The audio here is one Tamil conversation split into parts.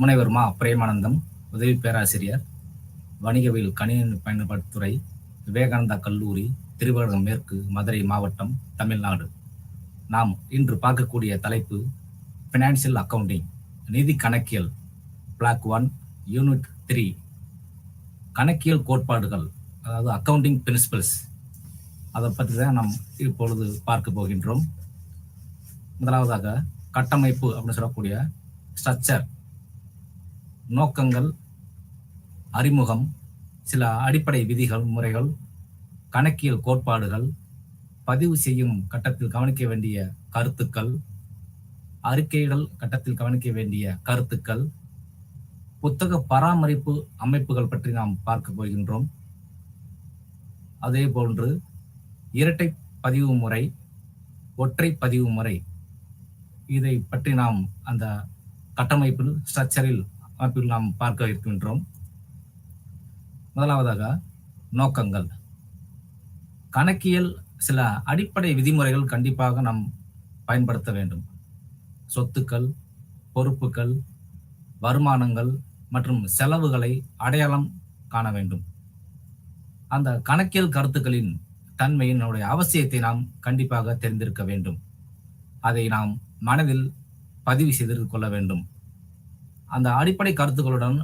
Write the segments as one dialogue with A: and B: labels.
A: முனைவர் மா. பிரேமானந்தம், உதவி பேராசிரியர், வணிகவியல் கணினி பயன்பாட்டுத்துறை, விவேகானந்தா கல்லூரி, திருவரங்கம் மேற்கு, மதுரை மாவட்டம், தமிழ்நாடு. நாம் இன்று பார்க்கக்கூடிய தலைப்பு ஃபினான்சியல் அக்கவுண்டிங், நிதி கணக்கியல், பிளாக் 1, யூனிட் 3, கணக்கியல் கோட்பாடுகள், அதாவது அக்கவுண்டிங் பிரின்சிபல்ஸ். அதை பற்றி தான் நாம் இப்பொழுது பார்க்க போகின்றோம். முதலாவதாக கட்டமைப்பு அப்படின்னு சொல்லக்கூடிய ஸ்ட்ரக்சர், நோக்கங்கள், அறிமுகம், சில அடிப்படை விதிகள், முறைகள், கணக்கியல் கோட்பாடுகள், பதிவு செய்யும் கட்டத்தில் கவனிக்க வேண்டிய கருத்துக்கள், அறிக்கையிடல் கட்டத்தில் கவனிக்க வேண்டிய கருத்துக்கள், புத்தக பராமரிப்பு அமைப்புகள் பற்றி நாம் பார்க்க போகின்றோம். அதே போன்று இரட்டை பதிவு முறை, ஒற்றை பதிவு முறை, இதை பற்றி நாம் அந்த கட்டமைப்பில், ஸ்ட்ரக்சரில், அமைப்பில் நாம் பார்க்க இருக்கின்றோம். முதலாவதாக நோக்கங்கள். கணக்கியல் சில அடிப்படை விதிமுறைகள் கண்டிப்பாக நாம் பயன்படுத்த வேண்டும். சொத்துக்கள், பொறுப்புகள், வருமானங்கள் மற்றும் செலவுகளை அடையாளம் காண வேண்டும். அந்த கணக்கியல் கருத்துக்களின் தன்மையினுடைய அவசியத்தை நாம் கண்டிப்பாக தெரிந்திருக்க வேண்டும். அதை நாம் மனதில் பதிவு செய்து கொள்ள வேண்டும். அந்த அடிப்படை கருத்துக்களுடன்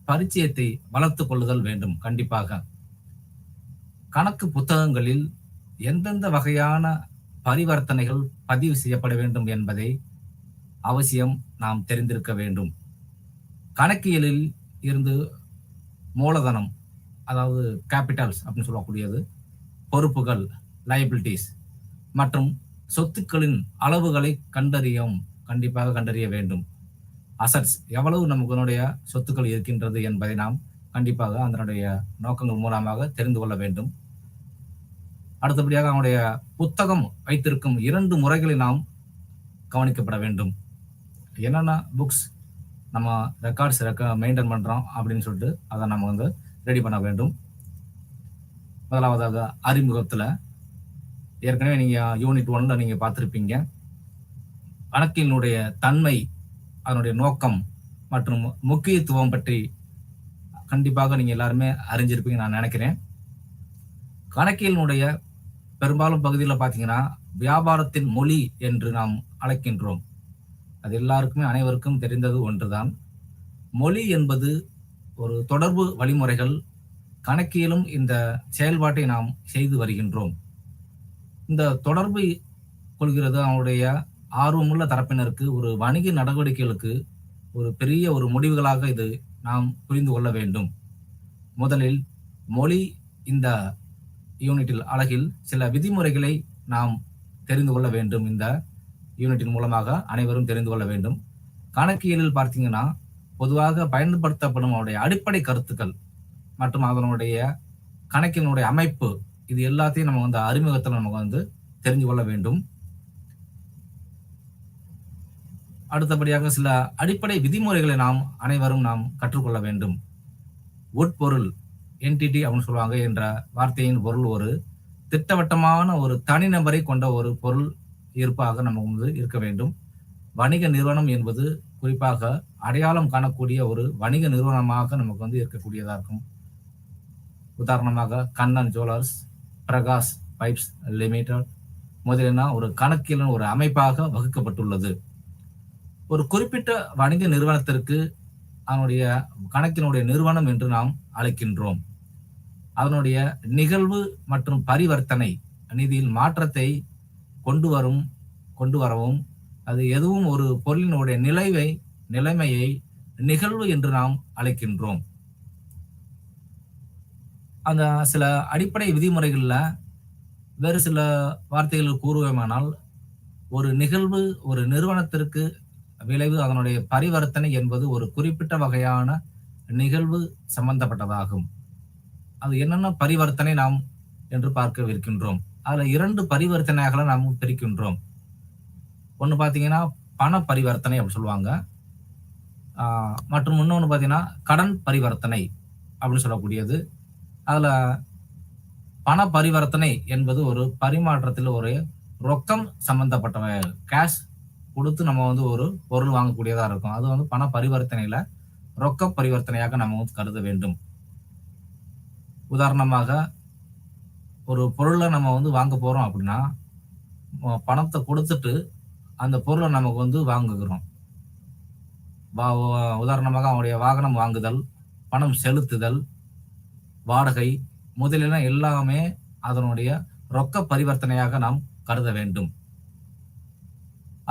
A: பரிச்சயத்தை வளர்த்து கொள்ளுதல் வேண்டும். கண்டிப்பாக கணக்கு புத்தகங்களில் எந்தெந்த வகையான பரிவர்த்தனைகள் பதிவு செய்யப்பட வேண்டும் என்பதை அவசியம் நாம் தெரிந்திருக்க வேண்டும். கணக்கியலில் இருந்து மூலதனம், அதாவது கேபிட்டல்ஸ் அப்படின்னு சொல்லக்கூடியது, பொறுப்புகள், லைபிலிட்டிஸ், மற்றும் சொத்துக்களின் அளவுகளை கண்டிப்பாக கண்டறிய வேண்டும். அசட்ஸ், எவ்வளவு நமக்கு சொத்துக்கள் இருக்கின்றது என்பதை நாம் கண்டிப்பாக அதனுடைய நோக்கங்கள் மூலமாக தெரிந்து கொள்ள வேண்டும். அடுத்தபடியாக அவனுடைய புத்தகம் வைத்திருக்கும் 2 முறைகளை நாம் கவனிக்கப்பட வேண்டும். என்னென்ன புக்ஸ் நம்ம ரெக்கார்ட்ஸ் மெயின்டைன் பண்றோம் அப்படின்னு சொல்லிட்டு அதை நம்ம ரெடி பண்ண வேண்டும். முதலாவதாக அறிமுகத்துல ஏற்கனவே நீங்க யூனிட் 1ல நீங்க பார்த்திருப்பீங்க. கணக்கினுடைய தன்மை, அதனுடைய நோக்கம் மற்றும் முக்கியத்துவம் பற்றி கண்டிப்பாக நீங்க எல்லாருமே அறிஞ்சிருப்பீங்க நான் நினைக்கிறேன். கணக்கியலினுடைய பெரும்பாலும் பகுதியில் பார்த்தீங்கன்னா வியாபாரத்தின் மொழி என்று நாம் அழைக்கின்றோம். அது எல்லாருக்குமே, அனைவருக்கும் தெரிந்தது ஒன்றுதான். மொழி என்பது ஒரு தொடர்பு வழிமுறைகள். கணக்கியலும் இந்த செயல்பாட்டை நாம் செய்து வருகின்றோம். இந்த தொடர்பு கொள்கிறது அவனுடைய ஆர்வமுள்ள தரப்பினருக்கு ஒரு வணிக நடவடிக்கைகளுக்கு ஒரு பெரிய ஒரு முடிவுகளாக இது நாம் புரிந்து கொள்ள வேண்டும். முதலில் மொழி இந்த யூனிட்டில் அழகில் சில விதிமுறைகளை நாம் தெரிந்து கொள்ள வேண்டும். இந்த யூனிட்டின் மூலமாக அனைவரும் தெரிந்து கொள்ள வேண்டும். கணக்கியலில் பார்த்தீங்கன்னா பொதுவாக பயன்படுத்தப்படும் அவருடைய அடிப்படை கருத்துக்கள் மற்றும் அதனுடைய கணக்கினுடைய அமைப்பு, இது எல்லாத்தையும் நம்ம அறிமுகத்தில் நம்ம தெரிஞ்சு கொள்ள வேண்டும். அடுத்தபடியாக சில அடிப்படை விதிமுறைகளை நாம் அனைவரும் கற்றுக்கொள்ள வேண்டும். உட்பொருள், என்டிட்டி அப்படின்னு சொல்லுவாங்க என்ற வார்த்தையின் பொருள் ஒரு திட்டவட்டமான ஒரு தனிநபரை கொண்ட ஒரு பொருள் இருப்பாக நம்ம இருக்க வேண்டும். வணிக நிறுவனம் என்பது குறிப்பாக அடையாளம் காணக்கூடிய ஒரு வணிக நிறுவனமாக நமக்கு இருக்கக்கூடியதா இருக்கும். உதாரணமாக Kannan jewellers, Prakash pipes limited முதலியன ஒரு கணக்கியல் ஒரு அமைப்பாக வகுக்கப்பட்டுள்ளது. ஒரு குறிப்பிட்ட வணிக நிறுவனத்திற்கு அதனுடைய கணக்கினுடைய நிறுவனம் என்று நாம் அழைக்கின்றோம். அதனுடைய நிகழ்வு மற்றும் பரிவர்த்தனை நிதியில் மாற்றத்தை கொண்டு வரவும் அது எதுவும் ஒரு பொருளினுடைய நிலைமையை நிகழ்வு என்று நாம் அழைக்கின்றோம். அந்த சில அடிப்படை விதிமுறைகள்ல வேறு சில வார்த்தைகள் கூறுவோமானால், ஒரு நிகழ்வு ஒரு நிறுவனத்திற்கு விளைவு, அதனுடைய பரிவர்த்தனை என்பது ஒரு குறிப்பிட்ட வகையான நிகழ்வு சம்பந்தப்பட்டதாகும். அது என்னென்ன பரிவர்த்தனை நாம் என்று பார்க்கவிருக்கின்றோம். அதுல 2 பரிவர்த்தனைகளை நாம் பிரிக்கின்றோம். ஒன்று பார்த்தீங்கன்னா பண பரிவர்த்தனை அப்படின்னு சொல்லுவாங்க, மற்றும் இன்னொன்று பார்த்தீங்கன்னா கடன் பரிவர்த்தனை அப்படின்னு சொல்லக்கூடியது. அதுல பண பரிவர்த்தனை என்பது ஒரு பரிமாற்றத்தில் ஒரு ரொக்கம் சம்பந்தப்பட்ட கேஷ் கொடுத்து நம்ம வந்து ஒரு பொருள் வாங்கக்கூடியதா இருக்கும். அது வந்து பண பரிவர்த்தனையில ரொக்க பரிவர்த்தனையாக நம்ம வந்து கருத வேண்டும். உதாரணமாக ஒரு பொருள நம்ம வந்து வாங்க போறோம் அப்படின்னா, பணத்த குடுத்துட்டு அந்த பொருள நமக்கு வந்து வாங்குகிறோம். வா உதாரணமாக அவனுடைய வாகனம் வாங்குதல், பணம் செலுத்துதல், வாடகை முதலியன எல்லாமே அதனுடைய ரொக்க பரிவர்த்தனையாக நாம் கருத வேண்டும்.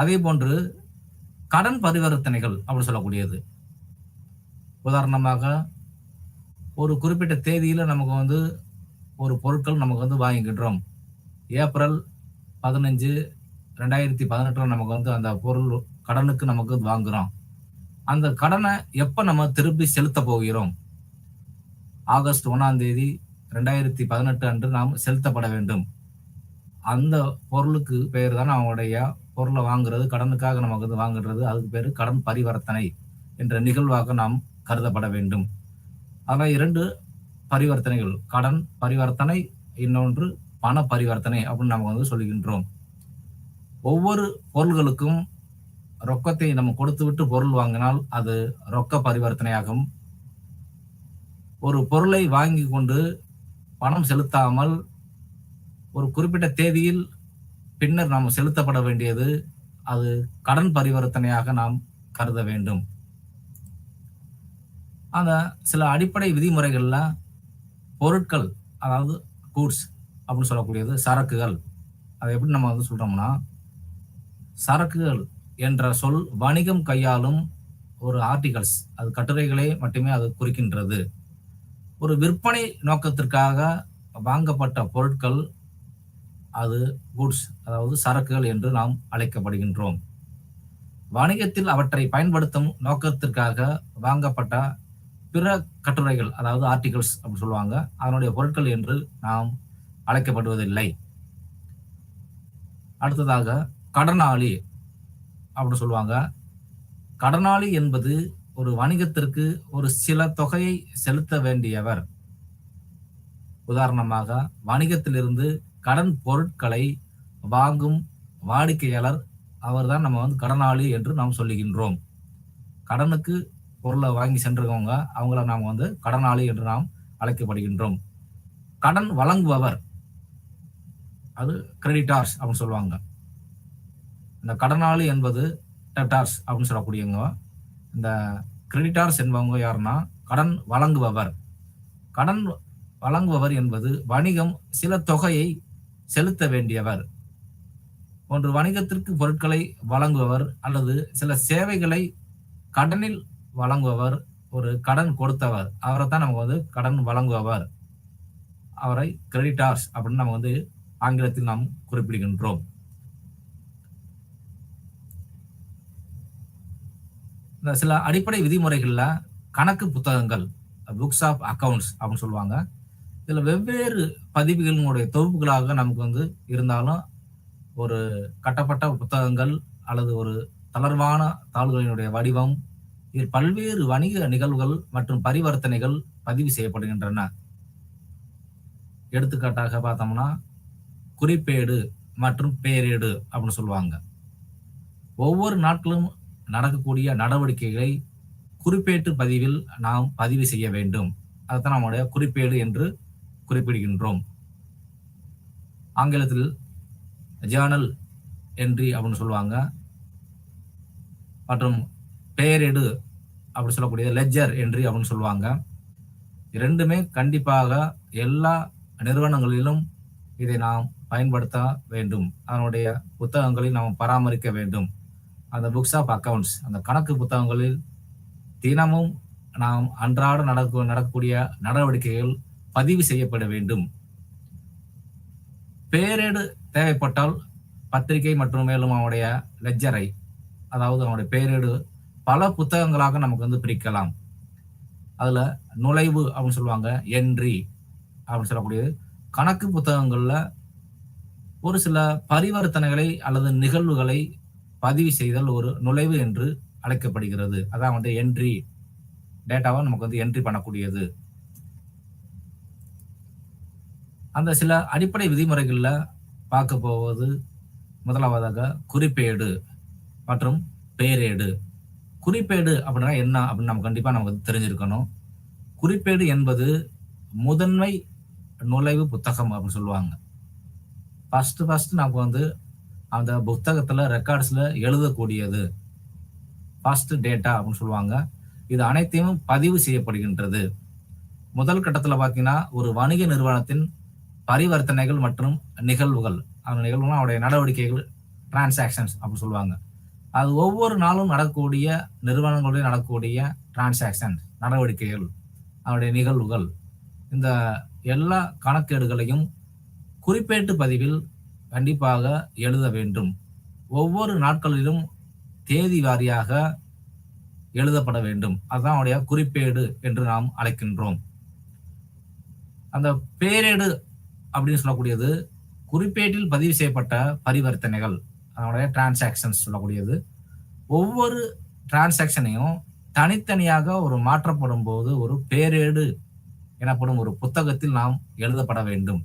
A: அதேபோன்று கடன் பரிவர்த்தனைகள் அப்படி சொல்லக்கூடியது. உதாரணமாக ஒரு குறிப்பிட்ட தேதியில நமக்கு வந்து ஒரு பொருட்கள் நமக்கு வந்து வாங்குகின்றோம். ஏப்ரல் 15, 2018 நமக்கு வந்து அந்த பொருள் கடனுக்கு நமக்கு வாங்குறோம். அந்த கடன எப்ப நம்ம திருப்பி செலுத்தப் போகிறோம்? ஆகஸ்ட் 1ஆம் தேதி 2018 அன்று நாம் செலுத்தப்பட வேண்டும். அந்த பொருளுக்கு பெயர் தான் அவனுடைய பொருள வாங்குறது, கடனுக்காக நமக்கு வந்து வாங்குறது. அதுக்கு பேரு கடன் பரிவர்த்தனை என்ற நிகழ்வாக நாம் கருதப்பட வேண்டும். ஆக 2 பரிவர்த்தனைகள். கடன் பரிவர்த்தனை, இன்னொன்று பண பரிவர்த்தனை அப்படின்னு நம்ம வந்து சொல்லுகின்றோம். ஒவ்வொரு பொருள்களுக்கும் ரொக்கத்தை நம்ம கொடுத்துவிட்டு பொருள் வாங்கினால் அது ரொக்க பரிவர்த்தனையாகும். ஒரு பொருளை வாங்கி கொண்டு பணம் செலுத்தாமல் ஒரு குறிப்பிட்ட தேதியில் பின்னர் நாம் செலுத்தப்பட வேண்டியது அது கடன் பரிவர்த்தனையாக நாம் கருத வேண்டும். அந்த சில அடிப்படை விதிமுறைகள்ல பொருட்கள், அதாவது கூட்ஸ் அப்படின்னு சொல்லக்கூடியது சரக்குகள். அதை எப்படி நம்ம வந்து சொல்றோம்னா, சரக்குகள் என்ற சொல் வணிகம் கையாளும் ஒரு ஆர்டிகல்ஸ், அது கட்டுரைகளை மட்டுமே அது குறிக்கின்றது. ஒரு விற்பனை நோக்கத்திற்காக வாங்கப்பட்ட பொருட்கள் அது கூட்ஸ், அதாவது சரக்குகள் என்று நாம் அழைக்கப்படுகின்றோம். வணிகத்தில் அவற்றை பயன்படுத்தும் நோக்கத்திற்காக வாங்கப்பட்ட பிற கட்டுரைகள், அதாவது ஆர்டிகல்ஸ் அப்படின்னு சொல்லுவாங்க, அதனுடைய பொருட்கள் என்று நாம் அழைக்கப்படுவதில்லை. அடுத்ததாக கடனாளி அப்படின்னு சொல்லுவாங்க. கடனாளி என்பது ஒரு வணிகத்திற்கு ஒரு சில தொகையை செலுத்த வேண்டியவர். உதாரணமாக வணிகத்திலிருந்து கடன் பொருட்களை வாங்கும் வாடிக்கையாளர், அவர்தான் நம்ம வந்து கடனாளி என்று நாம் சொல்லுகின்றோம். கடனுக்கு பொருளை வாங்கி சென்றவங்க, அவங்கள நாம் வந்து கடனாளி என்று நாம் அழைக்கப்படுகின்றோம். கடன் வழங்குபவர், அது கிரெடிட்டார்ஸ் அப்படின்னு சொல்லுவாங்க. இந்த கடனாளி என்பது டெப்டார்ஸ் அப்படின்னு சொல்லக்கூடியவங்க. இந்த கிரெடிட்டார்ஸ் என்பவங்க யாருன்னா கடன் வழங்குபவர். கடன் வழங்குபவர் என்பது வணிகம் சில தொகையை செலுத்த வேண்டியவர். ஒன்று வணிகத்திற்கு பொருட்களை வழங்குபவர் அல்லது சில சேவைகளை கடனில் வழங்குபவர், ஒரு கடன் கொடுத்தவர், அவரை தான் நம்ம வந்து கடன் வழங்குபவர், அவரை கிரெடிட்டார்ஸ் அப்படின்னு நம்ம வந்து ஆங்கிலத்தில் நாம் குறிப்பிடுகின்றோம். இந்த சில அடிப்படை விதிமுறைகள்ல கணக்கு புத்தகங்கள், புக்ஸ் ஆஃப் அக்கவுண்ட்ஸ் அப்படின்னு சொல்லுவாங்க. இதுல வெவ்வேறு பதிவுகளினுடைய தொகுப்புகளாக நமக்கு வந்து இருந்தாலும், ஒரு கட்டப்பட்ட புத்தகங்கள் அல்லது ஒரு தளர்வான தாள்களினுடைய வடிவம், இதில் பல்வேறு வணிக நிகழ்வுகள் மற்றும் பரிவர்த்தனைகள் பதிவு செய்யப்படுகின்றன. எடுத்துக்காட்டாக பார்த்தோம்னா குறிப்பேடு மற்றும் பேரேடு அப்படின்னு சொல்லுவாங்க. ஒவ்வொரு நாட்களும் நடக்கக்கூடிய நடவடிக்கைகளை குறிப்பேட்டு பதிவில் நாம் பதிவு செய்ய வேண்டும். அதுதான் நம்முடைய குறிப்பேடு என்று குறிப்பிடுகின்றோம். ஆங்கிலத்தில் ஜேர்னல் என்ட்ரி அப்படின்னு சொல்லுவாங்க. மற்றும் பேரேடு அப்படி சொல்லக்கூடிய லெட்ஜர் என்ட்ரி அப்படின்னு சொல்லுவாங்க. இரண்டுமே கண்டிப்பாக எல்லா நிறுவனங்களிலும் இதை நாம் பயன்படுத்த வேண்டும். அதனுடைய புத்தகங்களை நாம் பராமரிக்க வேண்டும். அந்த புக்ஸ் ஆஃப் அக்கவுண்ட்ஸ், அந்த கணக்கு புத்தகங்களில் தினமும் நாம் அன்றாட நடக்கக்கூடிய நடவடிக்கைகள் பதிவு செய்யப்பட வேண்டும். பேரேடு தேவைப்பட்டால் பத்திரிகை மற்றும் மேலும் அவனுடைய லெட்ஜரை, அதாவது அவனுடைய பேரேடு பல புத்தகங்களாக நமக்கு வந்து பிரிக்கலாம். அதுல நுழைவு அப்படின்னு சொல்லுவாங்க, என்ட்ரி அப்படின்னு சொல்லக்கூடியது கணக்கு புத்தகங்கள்ல ஒரு சில பரிவர்த்தனைகளை அல்லது நிகழ்வுகளை பதிவு செய்தல் ஒரு நுழைவு என்று அழைக்கப்படுகிறது. அதான் வந்து என்ட்ரி, டேட்டாவை நமக்கு வந்து என்ட்ரி பண்ணக்கூடியது. அந்த சில அடிப்படை விதிமுறைகள்ல பார்க்க போவது முதலாவதாக குறிப்பேடு. மற்றும் பேரேடு. குறிப்பேடு அப்படின்னா என்ன அப்படின்னு நம்ம கண்டிப்பா நமக்கு தெரிஞ்சிருக்கணும். குறிப்பேடு என்பது முதன்மை நுழைவு புத்தகம் அப்படின்னு சொல்லுவாங்க. ஃபர்ஸ்ட் நமக்கு அந்த புத்தகத்துல ரெக்கார்ட்ஸ்ல எழுதக்கூடியது ஃபர்ஸ்ட் டேட்டா அப்படின்னு சொல்லுவாங்க. இது அனைத்தையும் பதிவு செய்யப்படுகின்றது. முதல் கட்டத்துல பாத்தீங்கன்னா ஒரு வணிக நிறுவனத்தின் பரிவர்த்தனைகள் மற்றும் நிகழ்வுகள், அந்த நிகழ்வுனா அவருடைய நடவடிக்கைகள், டிரான்சாக்ஷன்ஸ் அப்படின்னு சொல்லுவாங்க. அது ஒவ்வொரு நாளும் நடக்கக்கூடிய நிறுவனங்களுடைய நடக்கக்கூடிய டிரான்சாக்ஷன் நடவடிக்கைகள், அவருடைய நிகழ்வுகள், இந்த எல்லா கணக்கேடுகளையும் குறிப்பேட்டு பதிவில் கண்டிப்பாக எழுத வேண்டும். ஒவ்வொரு நாட்களிலும் தேதி வாரியாக எழுதப்பட வேண்டும். அதுதான் அவருடைய குறிப்பேடு என்று நாம் அழைக்கின்றோம். அந்த பேரேடு அப்படின்னு சொல்லக்கூடியது குறிப்பேட்டில் பதிவு செய்யப்பட்ட பரிவர்த்தனைகள், அதனுடைய டிரான்சாக்ஷன்ஸ் சொல்லக்கூடியது. ஒவ்வொரு டிரான்சாக்ஷனையும் தனித்தனியாக ஒரு மாற்றப்படும் போது ஒரு பேரேடு எனப்படும் ஒரு புத்தகத்தில் நாம் எழுதப்பட வேண்டும்.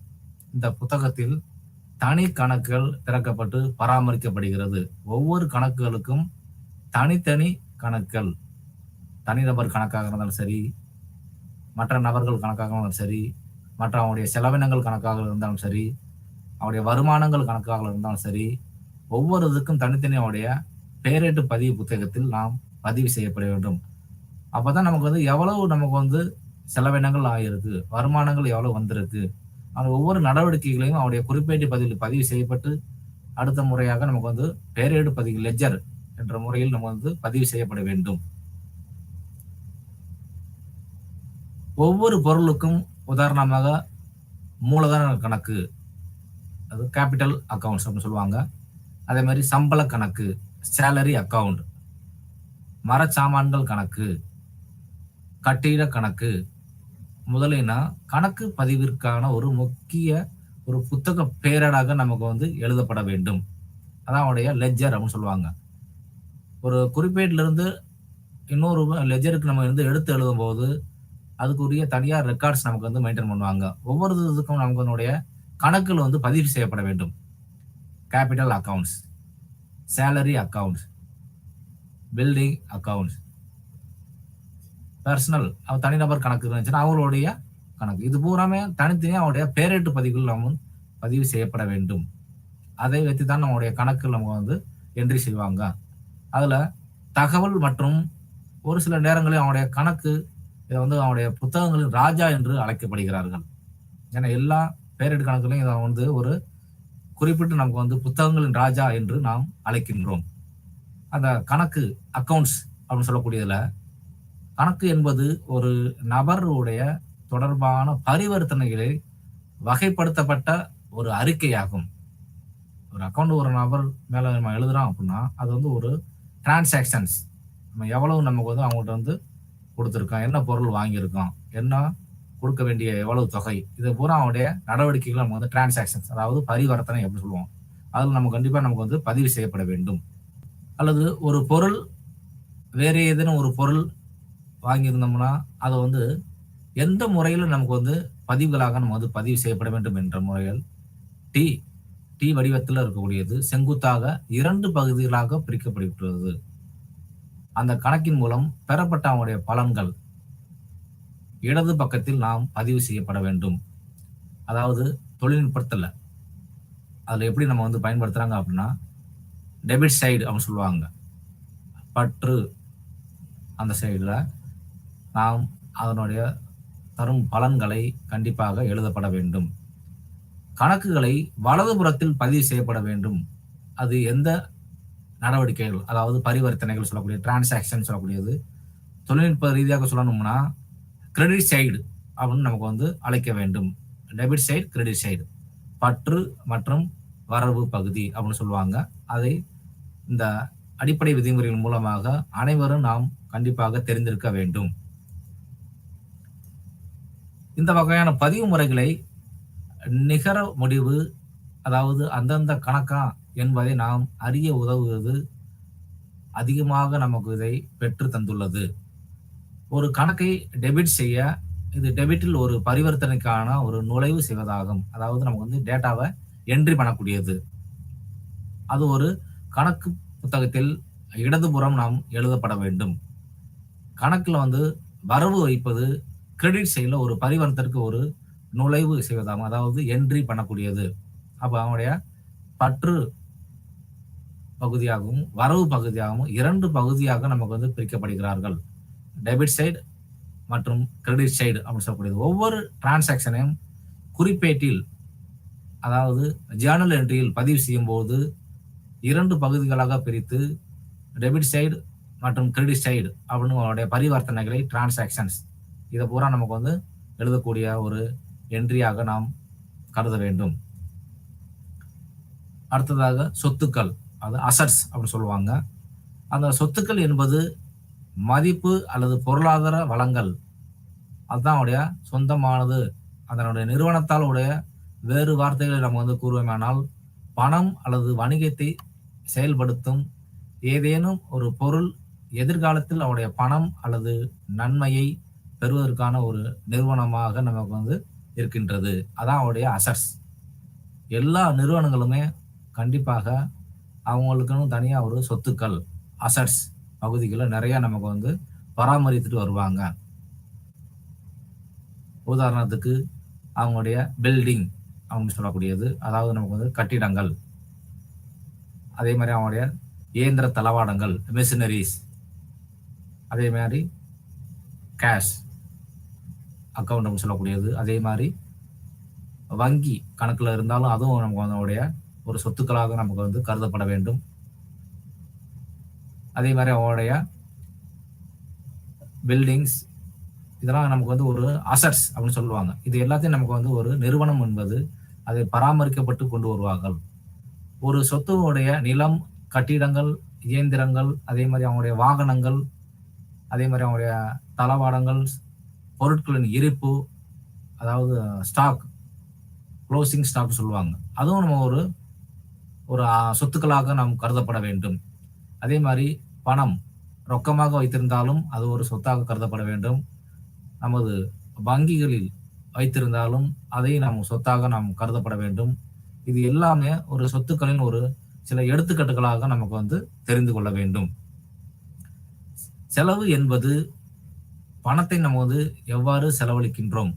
A: இந்த புத்தகத்தில் தனி கணக்குகள் திறக்கப்பட்டு பராமரிக்கப்படுகிறது. ஒவ்வொரு கணக்குகளுக்கும் தனித்தனி கணக்குகள், தனிநபர் கணக்காக இருந்தாலும் சரி, மற்ற நபர்கள் கணக்காக இருந்தாலும் சரி, மற்ற அவனுடைய செலவினங்கள் கணக்காக இருந்தாலும் சரி, அவருடைய வருமானங்கள் கணக்காக இருந்தாலும் சரி, ஒவ்வொரு இதுக்கும் தனித்தனி அவருடைய பேரேட்டு பதிவு புத்தகத்தில் நாம் பதிவு செய்யப்பட வேண்டும். அப்பதான் நமக்கு எவ்வளவு நமக்கு செலவினங்கள் ஆகிருக்கு, வருமானங்கள் எவ்வளவு வந்திருக்கு, அந்த ஒவ்வொரு நடவடிக்கைகளையும் அவருடைய குறிப்பேட்டு பதிவில் பதிவு செய்யப்பட்டு அடுத்த முறையாக நமக்கு பேரேடு பதிவு லெட்ஜர் என்ற முறையில் நம்ம பதிவு செய்யப்பட வேண்டும். ஒவ்வொரு பொருளுக்கும் உதாரணமாக மூலதன கணக்கு, அது கேபிட்டல் அக்கவுண்ட்ஸ் அப்படின்னு சொல்லுவாங்க. அதே மாதிரி சம்பள கணக்கு, சேலரி அக்கவுண்ட், மரச்சாமான்கள் கணக்கு, கட்டிட கணக்கு முதலியன கணக்கு பதிவிற்கான ஒரு முக்கிய ஒரு புத்தக பேரேடாக நமக்கு எழுதப்பட வேண்டும். அதான் அவருடைய லெட்ஜர் அப்படின்னு சொல்லுவாங்க. ஒரு குறிப்பேட்டில இருந்து இன்னொரு லெட்ஜருக்கு நம்ம எடுத்து எழுதும் போது அதுக்குரிய தனியார் ரெக்கார்ட்ஸ் நமக்கு மெயின்டைன் பண்ணுவாங்க. ஒவ்வொரு இதுக்கும் நமக்கு கணக்குகள் பதிவு செய்யப்பட வேண்டும். Capital accounts, salary accounts, building accounts, personal தனிநபர் கணக்கு இருந்துச்சுன்னா அவங்களுடைய கணக்கு, இது பூராமே தனித்தனியாக அவருடைய பேரேட்டு பதிவுகள் நம்ம பதிவு செய்யப்பட வேண்டும். அதை வைத்து தான் நம்மளுடைய கணக்கு நம்ம என்ட்ரி செய்வாங்க. அதுல தகவல் மற்றும் ஒரு சில நேரங்களில் அவனுடைய கணக்கு இதை அவனுடைய புத்தகங்களின் ராஜா என்று அழைக்கப்படுகிறார்கள். ஏன்னா எல்லா பேரேட்டு கணக்குலையும் இதை ஒரு குறிப்பிட்டு நமக்கு புத்தகங்களின் ராஜா என்று நாம் அழைக்கின்றோம். அந்த கணக்கு அக்கவுண்ட்ஸ் அப்படின்னு சொல்லக்கூடியதுல கணக்கு என்பது ஒரு நபருடைய தொடர்பான பரிவர்த்தனைகளை வகைப்படுத்தப்பட்ட ஒரு அறிக்கையாகும். ஒரு அக்கௌண்ட் ஒரு நபர் மேல நம்ம எழுதுறோம் அப்படின்னா அது ஒரு டிரான்சாக்ஷன்ஸ், நம்ம எவ்வளவு நமக்கு அவங்கள்ட்ட கொடுத்துருக்கோம், என்ன பொருள் வாங்கியிருக்கோம், என்ன கொடுக்க வேண்டிய எவ்வளவு தொகை, இது பூரா அவனுடைய நடவடிக்கைகள் நம்ம டிரான்சாக்ஷன்ஸ், அதாவது பரிவர்த்தனை எப்படி சொல்லுவோம், அதில் நம்ம கண்டிப்பா நமக்கு பதிவு செய்யப்பட வேண்டும். அல்லது ஒரு பொருள் வேற ஏதேனும் ஒரு பொருள் வாங்கியிருந்தோம்னா அதை எந்த முறையில் நமக்கு பதிவுகளாக நம்ம பதிவு செய்யப்பட வேண்டும் என்ற முறைகள் டி வடிவத்தில் இருக்கக்கூடியது செங்குத்தாக 2 பகுதிகளாக பிரிக்கப்பட்டுள்ளது. அந்த கணக்கின் மூலம் பெறப்பட்ட அவனுடைய பலன்கள் இடது பக்கத்தில் நாம் பதிவு செய்யப்பட வேண்டும். அதாவது தொழில்நுட்பத்தில் அதுல எப்படி நம்ம பயன்படுத்துறாங்க அப்படின்னா டெபிட் சைடு அப்படின்னு சொல்லுவாங்க. பற்று அந்த சைடுல நாம் அதனுடைய தரும் பலன்களை கண்டிப்பாக எழுதப்பட வேண்டும். கணக்குகளை வலதுபுறத்தில் பதிவு செய்யப்பட வேண்டும். அது எந்த நடவடிக்கைகள், அதாவது பரிவர்த்தனைகள் சொல்லக்கூடிய டிரான்சாக்ஷன் சொல்லக்கூடியது தொழில்நுட்ப ரீதியாக சொல்லணும்னா கிரெடிட் சைடு அப்படின்னு நமக்கு அழைக்க வேண்டும். டெபிட் சைடு, கிரெடிட் சைடு, பற்று மற்றும் வரவு பகுதி அப்படின்னு சொல்லுவாங்க. அதை இந்த அடிப்படை விதிமுறைகள் மூலமாக அனைவரும் நாம் கண்டிப்பாக தெரிந்திருக்க வேண்டும். இந்த வகையான பதிவு முறைகளை நிகர முடிவு, அதாவது அந்தந்த கணக்கா என்பதை நாம் அறிய உதவுவது அதிகமாக நமக்கு இதை பெற்று தந்துள்ளது. ஒரு கணக்கை டெபிட் செய்ய இது டெபிட்டில் ஒரு பரிவர்த்தனைக்கான ஒரு நுழைவு செய்வதாகும். அதாவது நமக்கு டேட்டாவை என்ட்ரி பண்ணக்கூடியது. அது ஒரு கணக்கு புத்தகத்தில் இடதுபுறம் நாம் எழுதப்பட வேண்டும். கணக்குல வரவு வைப்பது கிரெடிட் சைடுல ஒரு பரிவர்த்தனைக்கு ஒரு நுழைவு செய்வதாகும். அதாவது என்ட்ரி பண்ணக்கூடியது. அப்ப அவனுடைய பற்று பகுதியாகவும் வரவு பகுதியாகவும் 2 பகுதியாக நமக்கு பிரிக்கப்படுகிறார்கள். டெபிட் சைடு மற்றும் கிரெடிட் சைடு அப்படின்னு சொல்லக்கூடியது. ஒவ்வொரு டிரான்சாக்ஷனையும் குறிப்பேட்டில், அதாவது ஜேர்னல் என்ட்ரியில் பதிவு செய்யும் போது 2 பகுதிகளாக பிரித்து டெபிட் சைடு மற்றும் கிரெடிட் சைடு அப்படின்னு அவருடைய பரிவர்த்தனைகளை டிரான்சாக்ஷன்ஸ் இதை பூரா நமக்கு எழுதக்கூடிய ஒரு என்ட்ரியாக நாம் கருத வேண்டும். அடுத்ததாக சொத்துக்கள், அது அசட்ஸ் அப்படின்னு சொல்லுவாங்க. அந்த சொத்துக்கள் என்பது மதிப்பு அல்லது பொருளாதார வளங்கள். அதுதான் அவருடைய சொந்தமானது. அதனுடைய நிறுவனத்தால் உடைய வேறு வார்த்தைகளை நம்ம கூறுவோமானால், பணம் அல்லது வணிகத்தை செயல்படுத்தும் ஏதேனும் ஒரு பொருள் எதிர்காலத்தில் அவருடைய பணம் அல்லது நன்மையை பெறுவதற்கான ஒரு நிறுவனமாக நமக்கு இருக்கின்றது. அதான் அவருடைய அசட்ஸ். எல்லா நிறுவனங்களுமே கண்டிப்பாக அவங்களுக்குன்னு தனியா ஒரு சொத்துக்கள், அசட்ஸ் பகுதிகளை நிறைய நமக்கு பராமரித்துட்டு வருவாங்க. உதாரணத்துக்கு அவங்களுடைய பில்டிங் அப்படின்னு சொல்லக்கூடியது, அதாவது நமக்கு கட்டிடங்கள். அதே மாதிரி அவங்களுடைய இயந்திர தளவாடங்கள், மெஷினரிஸ். அதே மாதிரி கேஷ் அக்கௌண்ட் அப்படின்னு சொல்லக்கூடியது. அதே மாதிரி வங்கி கணக்குல இருந்தாலும் அதுவும் நமக்கு அதனுடைய ஒரு சொத்துக்களாக நமக்கு கருதப்பட வேண்டும். அதே மாதிரி அவங்களுடைய பில்டிங்ஸ், இதெல்லாம் நமக்கு ஒரு அசட்ஸ் அப்படின்னு சொல்லுவாங்க. இது எல்லாத்தையும் நமக்கு ஒரு நிறுவனம் என்பது அதை பராமரிக்கப்பட்டு கொண்டு வருவார்கள். ஒரு சொத்துடைய நிலம், கட்டிடங்கள், இயந்திரங்கள், அதே மாதிரி அவங்களுடைய வாகனங்கள், அதே மாதிரி அவங்களுடைய தளவாடங்கள், பொருட்களின் இருப்பு, அதாவது ஸ்டாக், க்ளோசிங் ஸ்டாக் சொல்லுவாங்க. அதுவும் நம்ம ஒரு சொத்துக்களாக நாம் கருதப்பட வேண்டும். அதே மாதிரி பணம் ரொக்கமாக வைத்திருந்தாலும் அது ஒரு சொத்தாக கருதப்பட வேண்டும். நமது வங்கிகளில் வைத்திருந்தாலும் அதை நாம் சொத்தாக நாம் கருதப்பட வேண்டும். இது எல்லாமே ஒரு சொத்துக்களின் ஒரு சில எடுத்துக்காட்டுகளாக நமக்கு தெரிந்து கொள்ள வேண்டும். செலவு என்பது பணத்தை நம்ம எவ்வாறு செலவழிக்கின்றோம்,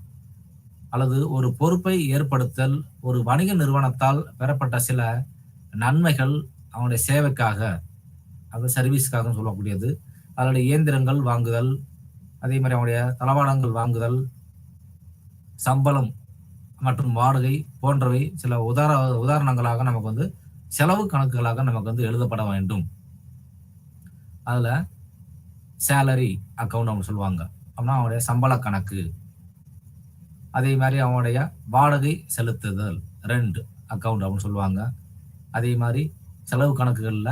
A: அல்லது ஒரு பொறுப்பை ஏற்படுத்தல், ஒரு வணிக நிறுவனத்தால் பெறப்பட்ட சில நன்மைகள், அவனுடைய சேவைக்காக, அது சர்வீஸ்க்காக சொல்லக்கூடியது. அதனுடைய இயந்திரங்கள் வாங்குதல், அதே மாதிரி அவனுடைய தளவாடங்கள் வாங்குதல், சம்பளம் மற்றும் வாடகை போன்றவை சில உதாரணங்களாக நமக்கு செலவு கணக்குகளாக நமக்கு எழுதப்பட வேண்டும். அதுல சேலரி அக்கௌண்ட் அவங்க சொல்லுவாங்க அப்படின்னா அவனுடைய சம்பள கணக்கு. அதே மாதிரி அவனுடைய வாடகை செலுத்துதல், ரெண்ட் அக்கௌண்ட் அப்படின்னு சொல்லுவாங்க. அதே மாதிரி செலவு கணக்குகள்ல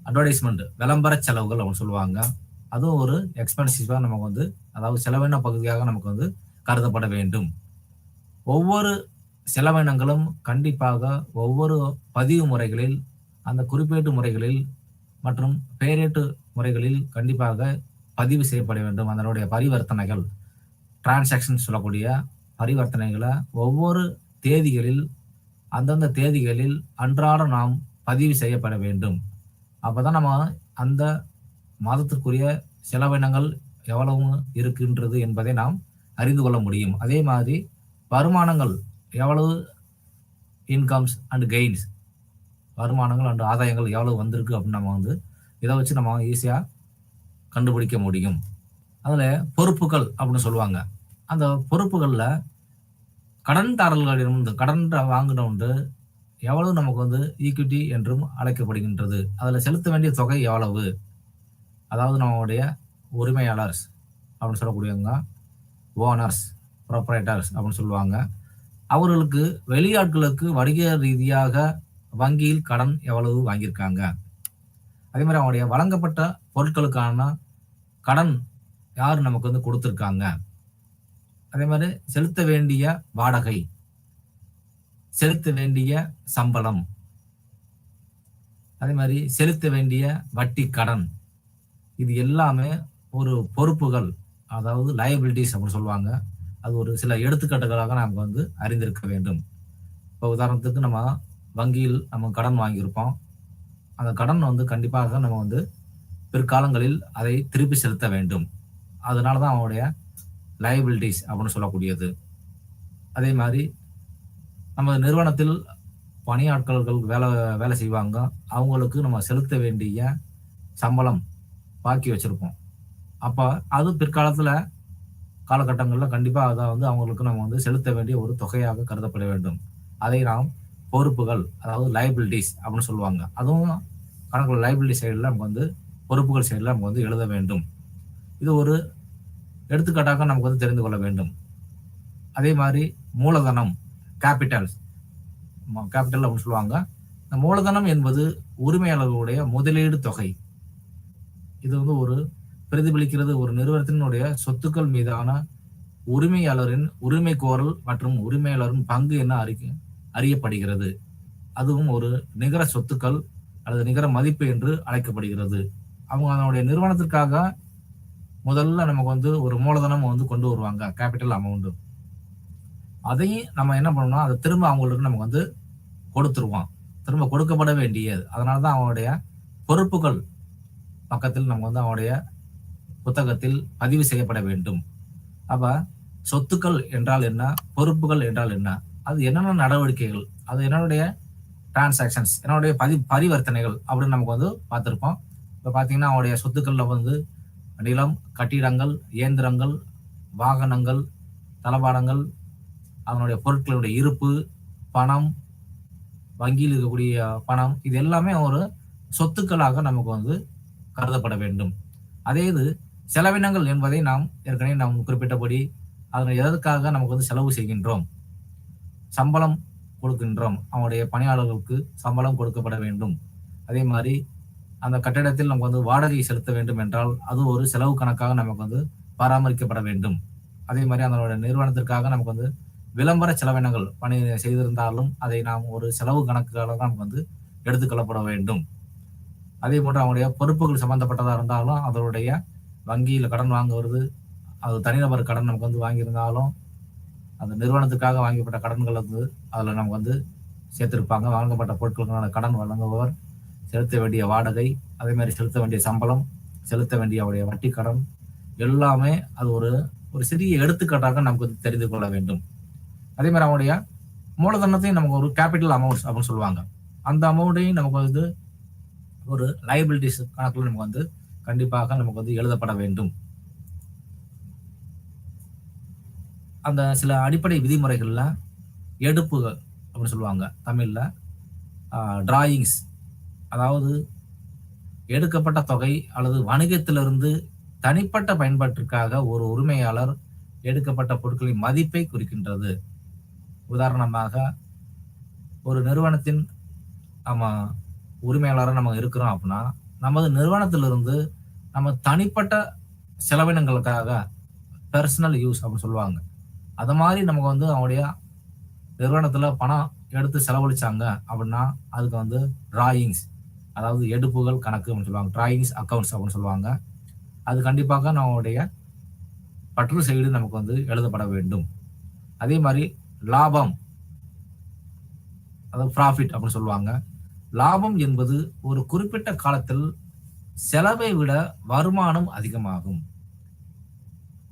A: அட்வர்டைஸ்மெண்ட், விளம்பர செலவுகள் அப்படின்னு சொல்லுவாங்க. அதுவும் ஒரு எக்ஸ்பென்சிவா நமக்கு அதாவது செலவின பகுதியாக நமக்கு கருதப்பட வேண்டும். ஒவ்வொரு செலவினங்களும் கண்டிப்பாக ஒவ்வொரு பதிவு முறைகளில், அந்த குறிப்பீட்டு முறைகளில் மற்றும் பெயரீட்டு முறைகளில் கண்டிப்பாக பதிவு செய்யப்பட வேண்டும். அதனுடைய பரிவர்த்தனைகள், டிரான்சாக்ஷன் சொல்லக்கூடிய பரிவர்த்தனைகளை ஒவ்வொரு தேதிகளில், அந்தந்த தேதிகளில் அன்றாட நாம் பதிவு செய்யப்பட வேண்டும். அப்பதான் நம்ம அந்த மாதத்திற்குரிய செலவினங்கள் எவ்வளவு இருக்கின்றது என்பதை நாம் அறிந்து கொள்ள முடியும். அதே மாதிரி வருமானங்கள் எவ்வளவு, இன்கம்ஸ் அண்ட் கெயின்ஸ், வருமானங்கள் அண்ட் ஆதாயங்கள் எவ்வளவு வந்திருக்கு அப்படின்னு நம்ம இதை வச்சு நம்ம ஈஸியா கண்டுபிடிக்க முடியும். அதுல பொறுப்புகள் அப்படின்னு சொல்லுவாங்க. அந்த பொறுப்புகள்ல கடன்தாரர்களிடமிருந்து கடன் வாங்கினோண்டு எவ்வளவு நமக்கு ஈக்விட்டி என்றும் அழைக்கப்படுகின்றது. அதுல செலுத்த வேண்டிய தொகை எவ்வளவு, அதாவது நம்மளுடைய உரிமையாளர்ஸ் அப்படின்னு சொல்லக்கூடியவங்க, ஓனர்ஸ், ப்ரொப்ரைட்டர்ஸ் அப்படின்னு சொல்லுவாங்க. அவர்களுக்கு வெளியாட்களுக்கு வணிக ரீதியாக வங்கியில் கடன் எவ்வளவு வாங்கியிருக்காங்க. அதே மாதிரி அவங்களுடைய வழங்கப்பட்ட பொருட்களுக்கான கடன் யார் நமக்கு கொடுத்துருக்காங்க. அதே மாதிரி செலுத்த வேண்டிய வாடகை, செலுத்த வேண்டிய சம்பளம், அதே மாதிரி செலுத்த வேண்டிய வட்டி கடன், இது எல்லாமே ஒரு பொறுப்புகள், அதாவது லயபிலிட்டிஸ் அப்படின்னு சொல்லுவாங்க. அது ஒரு சில எடுத்துக்காட்டுகளாக நமக்கு அறிந்திருக்க வேண்டும். இப்போ உதாரணத்துக்கு நம்ம வங்கியில் நம்ம கடன் வாங்கியிருப்போம். அந்த கடன் வந்து கண்டிப்பாக நம்ம வந்து பிற்காலங்களில் அதை திருப்பி செலுத்த வேண்டும். அதனால தான் அவனுடைய லயபிலிட்டிஸ் அப்படின்னு சொல்லக்கூடியது. அதே மாதிரி நம்ம நிறுவனத்தில் பணியாட்கள் வேலை வேலை செய்வாங்க. அவங்களுக்கு நம்ம செலுத்த வேண்டிய சம்பளம் பாக்கி வச்சிருப்போம். அப்ப அது பிற்காலத்துல காலகட்டங்கள்ல கண்டிப்பா அத வந்து அவங்களுக்கு நம்ம வந்து செலுத்த வேண்டிய ஒரு தொகையாக கருதப்பட வேண்டும். அதை நாம் பொறுப்புகள், அதாவது லயபிலிட்டீஸ் அப்படின்னு சொல்லுவாங்க. அதுவும் கணக்குல லயபிலிட்டி சைடுல நமக்கு வந்து பொறுப்புகள் சைடுல நமக்கு வந்து எழுத வேண்டும். இது ஒரு எடுத்துக்காட்டாக நமக்கு வந்து தெரிந்து கொள்ள வேண்டும். அதே மாதிரி மூலதனம், கேபிட்டல் கேபிட்டல் அப்படின்னு சொல்லுவாங்க. இந்த மூலதனம் என்பது உரிமையாளர்களுடைய முதலீடு தொகை. இது வந்து ஒரு பிரதிபலிக்கிறது ஒரு நிறுவனத்தினுடைய சொத்துக்கள் மீதான உரிமையாளரின் உரிமை கோரல் மற்றும் உரிமையாளரின் பங்கு என அறியப்படுகிறது. அதுவும் ஒரு நிகர சொத்துக்கள் அல்லது நிகர மதிப்பு என்று அழைக்கப்படுகிறது. அவங்க அதனுடைய நிறுவனத்திற்காக முதல்ல நமக்கு வந்து ஒரு மூலதனம் வந்து கொண்டு வருவாங்க, கேபிட்டல் அமௌண்ட். அதையும் நம்ம என்ன பண்ணணும்னா அதை திரும்ப அவங்களுக்கு நமக்கு வந்து கொடுத்துருவோம், திரும்ப கொடுக்கப்பட வேண்டியது. அதனாலதான் அவனுடைய பொறுப்புகள் பக்கத்தில் நம்ம வந்து அவனுடைய புத்தகத்தில் பதிவு செய்யப்பட வேண்டும். அப்ப சொத்துக்கள் என்றால் என்ன, பொறுப்புகள் என்றால் என்ன, அது என்னென்ன நடவடிக்கைகள், அது என்னுடைய டிரான்சாக்ஷன்ஸ், என்னுடைய பரிவர்த்தனைகள் அப்படின்னு நமக்கு வந்து பார்த்திருப்போம். இப்ப பாத்தீங்கன்னா அவனுடைய சொத்துக்கள்ல வந்து நிலம், கட்டிடங்கள், இயந்திரங்கள், வாகனங்கள், தளபாடங்கள், அதனுடைய பொருட்களுடைய இருப்பு, பணம், வங்கியில் இருக்கக்கூடிய பணம், இது எல்லாமே ஒரு சொத்துக்களாக நமக்கு வந்து கருதப்பட வேண்டும். அதே இது செலவினங்கள் என்பதை நாம் ஏற்கனவே நாம் குறிப்பிட்டபடி அதனை எதற்காக நமக்கு வந்து செலவு செய்கின்றோம், சம்பளம் கொடுக்கின்றோம், அவனுடைய பணியாளர்களுக்கு சம்பளம் கொடுக்கப்பட வேண்டும். அதே மாதிரி அந்த கட்டிடத்தில் நமக்கு வந்து வாடகை செலுத்த வேண்டும் என்றால் அது ஒரு செலவு கணக்காக நமக்கு வந்து பராமரிக்கப்பட வேண்டும். அதே மாதிரி அதனுடைய நிறுவனத்திற்காக நமக்கு வந்து விளம்பர செலவினங்கள் பணி செய்திருந்தாலும் அதை நாம் ஒரு செலவு கணக்குகளை தான் நமக்கு வந்து எடுத்துக்கொள்ளப்பட வேண்டும். அதே போன்று அவனுடைய பொறுப்புகள் சம்பந்தப்பட்டதாக இருந்தாலும் அதனுடைய வங்கியில் கடன் வாங்குவது, அது தனிநபர் கடன் நமக்கு வந்து வாங்கியிருந்தாலும் அந்த நிறுவனத்துக்காக வாங்கப்பட்ட கடன்கள் வந்து அதில் நமக்கு வந்து சேர்த்திருப்பாங்க. வாங்கப்பட்ட பொருட்களுக்கான கடன் வழங்குபவர், செலுத்த வேண்டிய வாடகை, அதே மாதிரி செலுத்த வேண்டிய சம்பளம், செலுத்த வேண்டிய அவருடைய வட்டி கடன் எல்லாமே அது ஒரு ஒரு சிறிய எடுத்துக்காட்டாக நமக்கு வந்து தெரிந்து கொள்ள வேண்டும். அதே மாதிரி அவனுடைய மூலதனத்தையும் நமக்கு ஒரு கேபிட்டல் அமௌண்ட்ஸ் அப்படின்னு சொல்லுவாங்க. அந்த அமௌண்ட்டையும் நமக்கு வந்து ஒரு லைபிலிட்டிஸ் கணக்குல நமக்கு வந்து கண்டிப்பாக நமக்கு வந்து எழுதப்பட வேண்டும். அந்த சில அடிப்படை விதிமுறைகள்ல எடுப்புகள் அப்படின்னு சொல்லுவாங்க தமிழ்ல, டிராயிங்ஸ், அதாவது எடுக்கப்பட்ட தொகை அல்லது வணிகத்திலிருந்து தனிப்பட்ட பயன்பாட்டிற்காக ஒரு உரிமையாளர் எடுக்கப்பட்ட பொருட்களின் மதிப்பை குறிக்கின்றது. உதாரணமாக ஒரு நிறுவனத்தின் நம்ம உரிமையாளராக நம்ம இருக்கிறோம் அப்படின்னா நமது நிறுவனத்திலிருந்து நம்ம தனிப்பட்ட செலவினங்களுக்காக பர்சனல் யூஸ் அப்படின்னு சொல்லுவாங்க. அது மாதிரி நமக்கு வந்து அவனுடைய நிறுவனத்துல பணம் எடுத்து செலவழிச்சாங்க அப்படின்னா அதுக்கு வந்து டிராயிங்ஸ், அதாவது எடுப்புகள் கணக்கு அப்படின்னு சொல்லுவாங்க, டிராயிங்ஸ் அக்கௌண்ட்ஸ் அப்படின்னு சொல்லுவாங்க. அது கண்டிப்பாக நம்மளுடைய பற்று சைடு நமக்கு வந்து எழுதப்பட வேண்டும். அதே மாதிரி லாபம், அதாவது ப்ராஃபிட் அப்படின்னு சொல்லுவாங்க. லாபம் என்பது ஒரு குறிப்பிட்ட காலத்தில் செலவை விட வருமானம் அதிகமாகும்.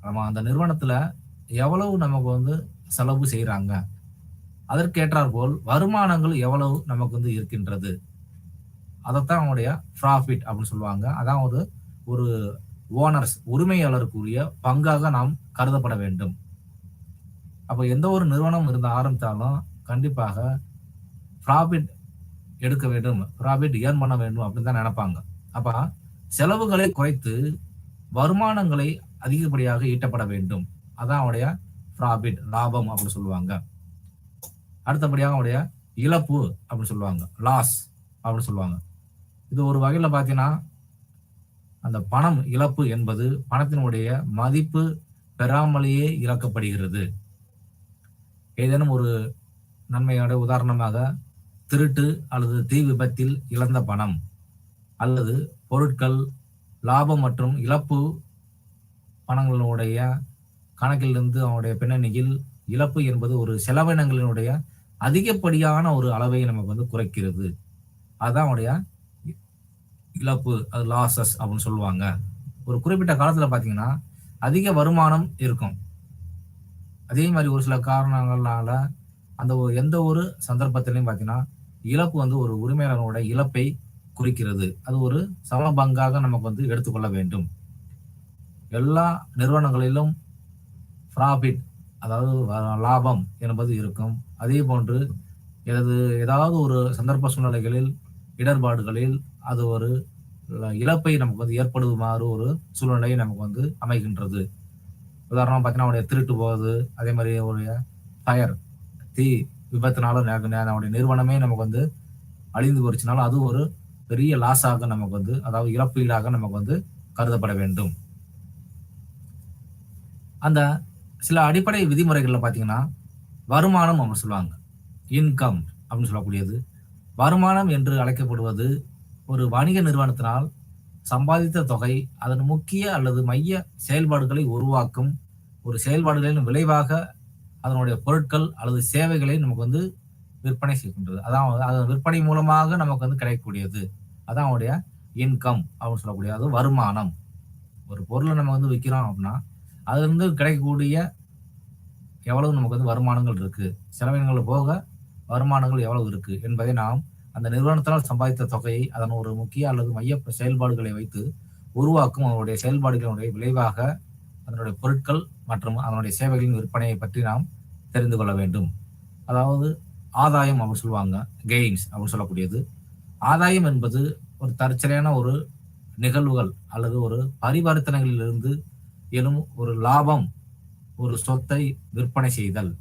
A: நம்ம அந்த நிறுவனத்துல எவ்வளவு நமக்கு வந்து செலவு செய்யறாங்க, அதற்கேற்றார் போல் வருமானங்கள் எவ்வளவு நமக்கு வந்து இருக்கின்றது, அதைத்தான் அவனுடைய ப்ராஃபிட் அப்படின்னு சொல்லுவாங்க. அதான் ஒரு ஒரு ஓனர்ஸ், உரிமையாளருக்குரிய பங்காக நாம் கருதப்பட வேண்டும். அப்ப எந்த ஒரு நிறுவனம் இருந்த ஆரம்பித்தாலும் கண்டிப்பாக ப்ராஃபிட் எடுக்க வேண்டும், ப்ராஃபிட் ஏர்ன் பண்ண வேண்டும் அப்படின்னு தான் நினைப்பாங்க. அப்ப செலவுகளை குறைத்து வருமானங்களை அதிகப்படியாக ஈட்டப்பட வேண்டும். அதான் அவனுடைய ப்ராஃபிட், லாபம் அப்படின்னு சொல்லுவாங்க. அடுத்தபடியாக அவனுடைய இழப்பு அப்படின்னு சொல்லுவாங்க, லாஸ் அப்படின்னு சொல்லுவாங்க. இது ஒரு வகையில பாத்தீங்கன்னா அந்த பணம் இழப்பு என்பது பணத்தினுடைய மதிப்பு பெறாமலேயே இழக்கப்படுகிறது. ஏதேனும் ஒரு நன்மையோட உதாரணமாக திருட்டு அல்லது தீ விபத்தில் இழந்த பணம், அல்லது பொருட்கள் லாபம் மற்றும் இழப்பு பணங்களுடைய கணக்கிலிருந்து அவனுடைய பின்னணியில் இழப்பு என்பது ஒரு செலவினங்களினுடைய அதிகப்படியான ஒரு அளவை நமக்கு வந்து குறைக்கிறது. அதுதான் அவனுடைய இழப்பு, அது லாசஸ் அப்படின்னு சொல்லுவாங்க. ஒரு குறிப்பிட்ட காலத்துல பாத்தீங்கன்னா அதிக வருமானம் இருக்கும். அதே மாதிரி ஒரு சில காரணங்களால அந்த எந்த ஒரு சந்தர்ப்பத்திலையும் பாத்தீங்கன்னா இழப்பு வந்து ஒரு உரிமையாளரோட இழப்பை குறிக்கிறது. அது ஒரு சம பங்காக நமக்கு வந்து எடுத்துக்கொள்ள வேண்டும். எல்லா நிறுவனங்களிலும் ப்ராஃபிட், அதாவது லாபம் என்பது இருக்கும். அதே போன்று ஏதாவது ஒரு சந்தர்ப்ப சூழ்நிலைகளில், இடர்பாடுகளில் அது ஒரு இழப்பை நமக்கு வந்து ஏற்படுமாறு ஒரு சூழ்நிலை நமக்கு வந்து அமைகின்றது. உதாரணமா பார்த்தீங்கன்னா, அவனுடைய திருட்டு போகுது. அதே மாதிரி ஒரு ஃபயர், தீ விபத்துனால நம்முடைய நிறுவனமே நமக்கு வந்து அழிந்து போச்சுனாலும், அது ஒரு பெரிய லாஸாக நமக்கு வந்து, அதாவது இழப்பீடாக நமக்கு வந்து கருதப்பட வேண்டும். அந்த சில அடிப்படை விதிமுறைகள்ல பார்த்தீங்கன்னா, வருமானம் அப்படின்னு சொல்லுவாங்க. இன்கம் அப்படின்னு சொல்லக்கூடியது. வருமானம் என்று அழைக்கப்படுவது ஒரு வணிக நிறுவனத்தினால் சம்பாதித்த தொகை அதன் முக்கிய அல்லது மைய செயல்பாடுகளை உருவாக்கும் ஒரு செயல்பாடுகளின் விளைவாக அதனுடைய பொருட்கள் அல்லது சேவைகளை நமக்கு வந்து விற்பனை செய்கின்றது. அதான் அது விற்பனை மூலமாக நமக்கு வந்து கிடைக்கக்கூடியது. அதான் அவனுடைய இன்கம் அப்படின்னு சொல்லக்கூடிய அது வருமானம். ஒரு பொருளை நம்ம வந்து விற்கிறோம் அப்படின்னா அதிலிருந்து கிடைக்கக்கூடிய எவ்வளவு நமக்கு வந்து வருமானங்கள் இருக்கு, செலவினங்கள் போக வருமானங்கள் எவ்வளவு இருக்கு என்பதை நாம் அந்த நிறுவனத்தால் சம்பாதித்த தொகையை அதன் ஒரு முக்கிய அல்லது மைய செயல்பாடுகளை வைத்து உருவாக்கும் அவருடைய செயல்பாடுகளுடைய விளைவாக அதனுடைய பொருட்கள் மற்றும் அதனுடைய சேவைகளின் விற்பனையை பற்றி நாம் தெரிந்து கொள்ள வேண்டும். அதாவது ஆதாயம் அப்படின்னு சொல்லுவாங்க, கெயின்ஸ் அப்படின்னு சொல்லக்கூடியது. ஆதாயம் என்பது ஒரு தற்செயலான ஒரு நிகழ்வுகள் அல்லது ஒரு பரிவர்த்தனைகளிலிருந்து எழும் ஒரு லாபம், ஒரு சொத்தை விற்பனை செய்தல்,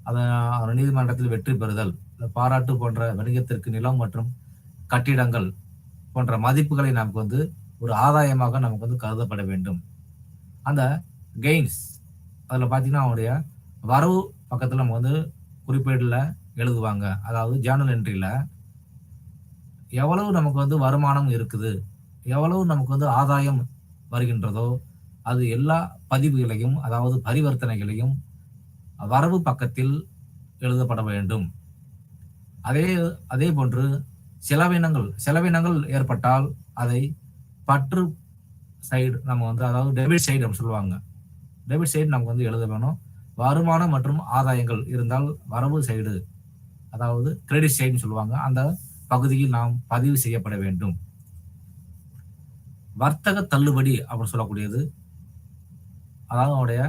A: அதன் நீதிமன்றத்தில் வெற்றி பெறுதல், பாராட்டு போன்ற வணிகத்திற்கு நிலம் மற்றும் கட்டிடங்கள் போன்ற மதிப்புகளை நமக்கு வந்து ஒரு ஆதாயமாக நமக்கு வந்து கருதப்பட வேண்டும். அந்த கெயின்ஸ் அதுல பாத்தீங்கன்னா அவனுடைய வரவு பக்கத்துல நம்ம வந்து குறிப்பேடுல எழுதுவாங்க. அதாவது ஜேர்னல் என்ட்ரியில எவ்வளவு நமக்கு வந்து வருமானம் இருக்குது, எவ்வளவு நமக்கு வந்து ஆதாயம் வருகின்றதோ அது எல்லா பதிவுகளையும், அதாவது பரிவர்த்தனைகளையும் வரவு பக்கத்தில் எழுதப்பட வேண்டும். அதே அதே போன்று செலவினங்கள் ஏற்பட்டால் அதை பற்று சைடு நம்ம வந்து, அதாவது டெபிட் சைடு அப்படின்னு சொல்லுவாங்க. டெபிட் சைடு நமக்கு வந்து எழுத வேணும். வருமானம் மற்றும் ஆதாயங்கள் இருந்தால் வரவு சைடு, அதாவது கிரெடிட் சைடுன்னு சொல்லுவாங்க, அந்த பகுதியில் நாம் பதிவு செய்யப்பட வேண்டும். வர்த்தக தள்ளுபடி அப்படின்னு சொல்லக்கூடியது, அதாவது அவருடைய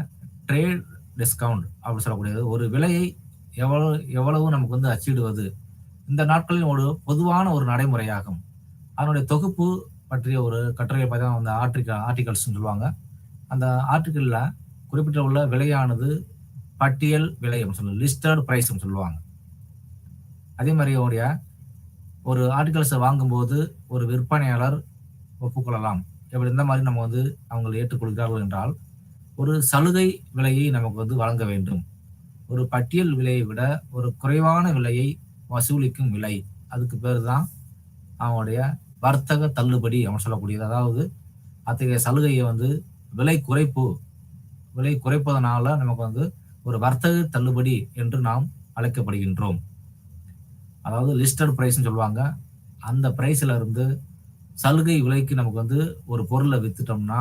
A: ட்ரேட் டிஸ்கவுண்ட் அப்படின்னு சொல்லக்கூடியது, ஒரு விலையை எவ்வளவு நமக்கு வந்து அச்சிடுவது இந்த நாட்களில் ஒரு பொதுவான ஒரு நடைமுறையாகும். அதனுடைய தொகுப்பு பற்றிய ஒரு கட்டுரையை பற்றி தான் வந்து ஆர்டிகல்ஸ் சொல்லுவாங்க. அந்த ஆர்டிக்கல்ல குறிப்பிட்ட உள்ள விலையானது பட்டியல் விலை அப்படின்னு சொல்லுவாங்க, லிஸ்டட் பிரைஸ் சொல்லுவாங்க. அதே மாதிரி ஒரு ஆர்டிகல்ஸை வாங்கும்போது ஒரு விற்பனையாளர் ஒப்புக்கொள்ளலாம். இப்படி இந்த மாதிரி நம்ம வந்து அவங்க ஏற்றுக்கொள்கிறார்கள் என்றால் ஒரு சலுகை விலையை நமக்கு வந்து வழங்க வேண்டும். ஒரு பட்டியல் விலையை விட ஒரு குறைவான விலையை வசூலிக்கும் விலை, அதுக்கு பேர் தான் அவனுடைய வர்த்தக தள்ளுபடி அப்படின்னு சொல்லக்கூடியது. அதாவது அத்தகைய சலுகையை வந்து விலை குறைப்பதனால நமக்கு வந்து ஒரு வர்த்தக தள்ளுபடி என்று நாம் அழைக்கப்படுகின்றோம். அதாவது லிஸ்டட் பிரைஸ்ன்னு சொல்லுவாங்க. அந்த பிரைஸ்ல இருந்து சலுகை விலைக்கு நமக்கு வந்து ஒரு பொருளை வித்துட்டோம்னா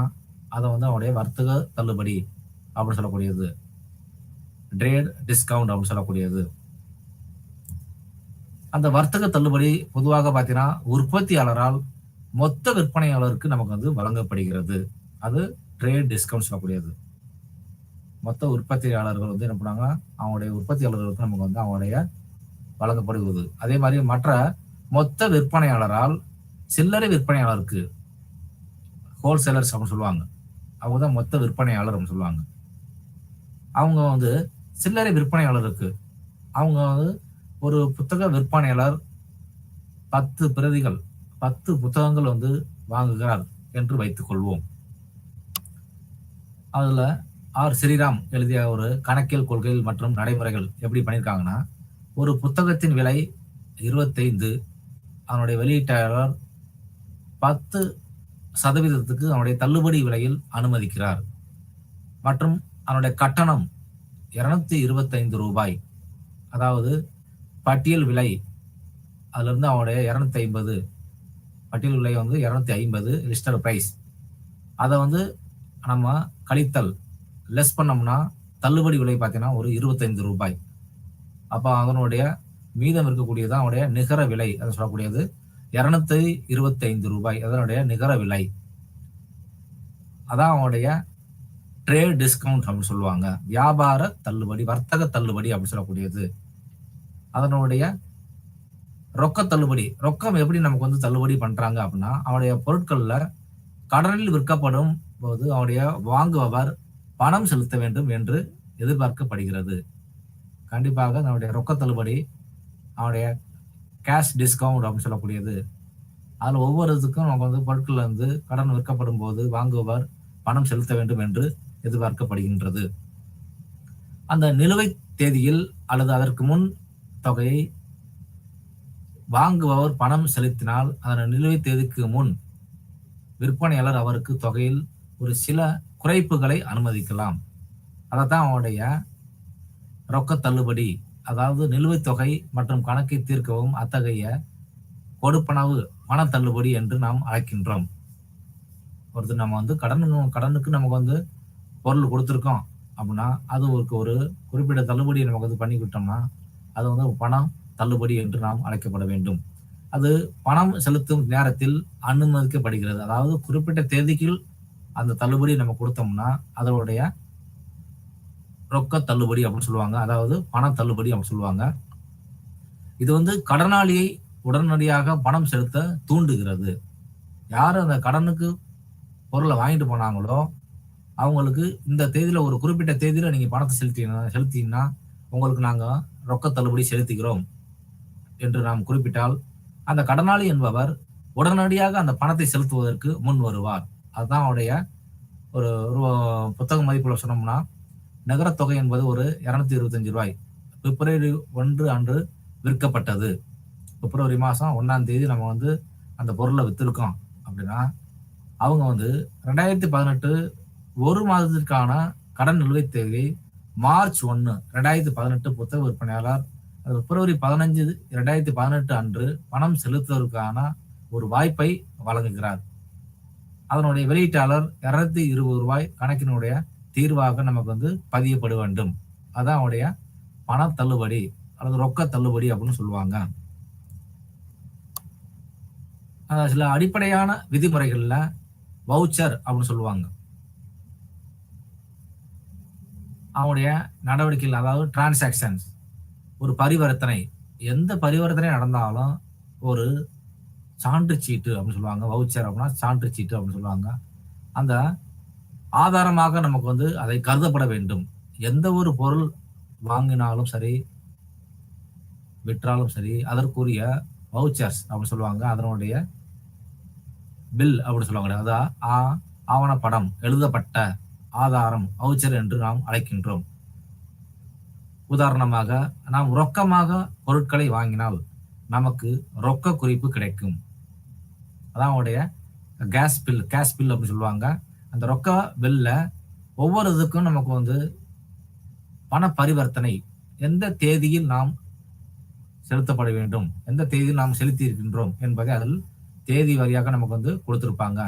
A: அதை வந்து அவனுடைய வர்த்தக தள்ளுபடி அப்படின்னு சொல்லக்கூடியது, ட்ரேட் டிஸ்கவுண்ட் அப்படின்னு சொல்லக்கூடியது. அந்த வர்த்தக தள்ளுபடி பொதுவாக பார்த்தீங்கன்னா உற்பத்தியாளரால் மொத்த விற்பனையாளருக்கு நமக்கு வந்து வழங்கப்படுகிறது. அது ட்ரேட் டிஸ்கவுண்ட் சொல்லக்கூடியது. மொத்த உற்பத்தியாளர்கள் வந்து என்ன பண்ணாங்க, அவங்களுடைய உற்பத்தியாளர்களுக்கு நமக்கு வந்து அவங்களுடைய வழங்கப்படுவது. அதே மாதிரி மற்ற மொத்த விற்பனையாளரால் சில்லறை விற்பனையாளருக்கு, ஹோல்சேலர்ஸ் அப்படின்னு சொல்லுவாங்க, அவங்க தான் மொத்த விற்பனையாளர் அப்படின்னு சொல்லுவாங்க. அவங்க வந்து சில்லறை விற்பனையாளருக்கு, அவங்க வந்து ஒரு புத்தக விற்பனையாளர் 10 பிரதிகள் 10 புத்தகங்கள் வந்து வாங்குகிறார் என்று வைத்துக் கொள்வோம். அதுல ஆர் ஸ்ரீராம் எழுதிய ஒரு கணக்கியல் கொள்கைகள் மற்றும் நடைமுறைகள் எப்படி பண்ணியிருக்காங்கன்னா, ஒரு புத்தகத்தின் விலை 25, அவனுடைய வெளியீட்டாளர் 10% அவனுடைய தள்ளுபடி விலையில் அனுமதிக்கிறார். மற்றும் அவனுடைய கட்டணம் 225 ரூபாய், அதாவது பட்டியல் விலை அதுல இருந்து அவனுடைய 250 பட்டியல் விலை வந்து 250 லிஸ்டட் பிரைஸ். அதை வந்து நம்ம கழித்தல் லெஸ் பண்ணோம்னா தள்ளுபடி விலை பார்த்தீங்கன்னா ஒரு ரூ. 25. அப்போ அதனுடைய மீதம் இருக்கக்கூடியதான் அவனுடைய நிகர விலை. அதை சொல்லக்கூடியது ரூ. 225. அதனுடைய நிகர விலை. அதான் அவனுடைய ட்ரேட் டிஸ்கவுண்ட் அப்படின்னு சொல்லுவாங்க. வியாபார தள்ளுபடி, வர்த்தக தள்ளுபடி அப்படின்னு சொல்லக்கூடியது. அதனுடைய ரொக்க தள்ளுபடி. ரொக்கம் எப்படி நமக்கு வந்து தள்ளுபடி பண்றாங்க அப்படின்னா, அவனுடைய பொருட்கள்ல கடனில் விற்கப்படும் போது அவனுடைய வாங்குபவர் பணம் செலுத்த வேண்டும் என்று எதிர்பார்க்கப்படுகிறது. கண்டிப்பாக நம்முடைய ரொக்க தள்ளுபடி, அவனுடைய கேஷ் டிஸ்கவுண்ட் அப்படின்னு சொல்லக்கூடியது. அதுல ஒவ்வொரு இதுக்கும் நமக்கு வந்து பொருட்கள் வந்து கடன் விற்கப்படும் போது வாங்குபவர் பணம் செலுத்த வேண்டும் என்று எதிர்பார்க்கப்படுகின்றது. அந்த நிலுவைத் தேதியில் அல்லது அதற்கு முன் தொகையை வாங்குபவர் பணம் செலுத்தினால் அதன் நிலுவைத் தேதிக்கு முன் விற்பனையாளர் அவருக்கு தொகையில் ஒரு சில குறைப்புகளை அனுமதிக்கலாம். அதைத்தான் அவனுடைய ரொக்க தள்ளுபடி, அதாவது நிலுவைத் தொகை மற்றும் கணக்கை தீர்க்கவும் அத்தகைய கொடுப்பனவு பண தள்ளுபடி என்று நாம் அழைக்கின்றோம். ஒருத்தர் நம்ம வந்து கடனுக்கு நமக்கு வந்து பொருள் கொடுத்துருக்கோம் அப்படின்னா அது ஒரு குறிப்பிட்ட தள்ளுபடியை நமக்கு வந்து பண்ணிக்கிட்டோம்னா அது வந்து பணம் தள்ளுபடி என்று நாம் அழைக்கப்பட வேண்டும். அது பணம் செலுத்தும் நேரத்தில் அனுமதிக்கப்படுகிறது. அதாவது குறிப்பிட்ட தேதிக்குள் அந்த தள்ளுபடி நம்ம கொடுத்தோம்னா அதனுடைய ரொக்க தள்ளுபடி அப்படின்னு சொல்லுவாங்க. அதாவது பண தள்ளுபடி அப்படின்னு சொல்லுவாங்க. இது வந்து கடனாளியை உடனடியாக பணம் செலுத்த தூண்டுகிறது. யாரு அந்த கடனுக்கு பொருளை வாங்கிட்டு போனாங்களோ அவங்களுக்கு இந்த தேதியில ஒரு குறிப்பிட்ட தேதியில நீங்க பணத்தை செலுத்தினா உங்களுக்கு நாங்க ரொக்க தள்ளுபடி செலுத்துகிறோம் என்று நாம் குறிப்பிட்டால் அந்த கடனாளி என்பவர் உடனடியாக அந்த பணத்தை செலுத்துவதற்கு முன் வருவார். அதுதான் அவருடைய ஒரு புத்தக மதிப்புல சொன்னோம்னா நகர தொகை என்பது ஒரு ரூ. 225. பிப்ரவரி 1 அன்று விற்கப்பட்டது. பிப்ரவரி மாசம் 1ஆம் தேதி நம்ம வந்து அந்த பொருளை வித்திருக்கோம் அப்படின்னா அவங்க வந்து 2018 ஒரு மாதத்திற்கான கடன் நிலுவைத் தேவை மார்ச் 1 2018 புத்தக விற்பனையாளர் பிப்ரவரி 15 2018 அன்று பணம் செலுத்துவதற்கான ஒரு வாய்ப்பை வழங்குகிறார். அதனுடைய வெளியீட்டாளர் ரூ. 220 கணக்கினுடைய தீர்வாக நமக்கு வந்து பதியப்பட வேண்டும். அதான் அவனுடைய பண தள்ளுபடி அல்லது ரொக்க தள்ளுபடி அப்படின்னு சொல்லுவாங்க. சில அடிப்படையான விதிமுறைகள்ல வவுச்சர் அப்படின்னு சொல்லுவாங்க. அவனுடைய நடவடிக்கைகள், அதாவது டிரான்சாக்சன்ஸ், ஒரு பரிவர்த்தனை, எந்த பரிவர்த்தனை நடந்தாலும் ஒரு சான்று சீட்டு அப்படின்னு சொல்லுவாங்க. வவுச்சர் அப்படின்னா சான்று சீட்டு அப்படின்னு சொல்லுவாங்க. அந்த ஆதாரமாக நமக்கு வந்து அதை கருதப்பட வேண்டும். எந்த ஒரு பொருள் வாங்கினாலும் சரி விற்றாலும் சரி அதற்குரிய வவுச்சர்ஸ் அப்படின்னு சொல்லுவாங்க. அதனுடைய பில் அப்படின்னு சொல்லுவாங்க. அதாவது ஆவணப்படம், எழுதப்பட்ட ஆதாரம் வவுச்சர் என்று நாம் அழைக்கின்றோம். உதாரணமாக நாம் ரொக்கமாக பொருட்களை வாங்கினால் நமக்கு ரொக்க குறிப்பு கிடைக்கும். அதான் அவனுடைய கேஷ் பில் அப்படின்னு சொல்லுவாங்க. அந்த ரொக்க பில்ல ஒவ்வொரு இதுக்கும் நமக்கு வந்து பண பரிவர்த்தனை எந்த தேதியில் நாம் செலுத்தப்பட வேண்டும், எந்த தேதியில் நாம் செலுத்தி இருக்கின்றோம் என்பதை அதில் தேதி வாரியாக நமக்கு வந்து கொடுத்திருப்பாங்க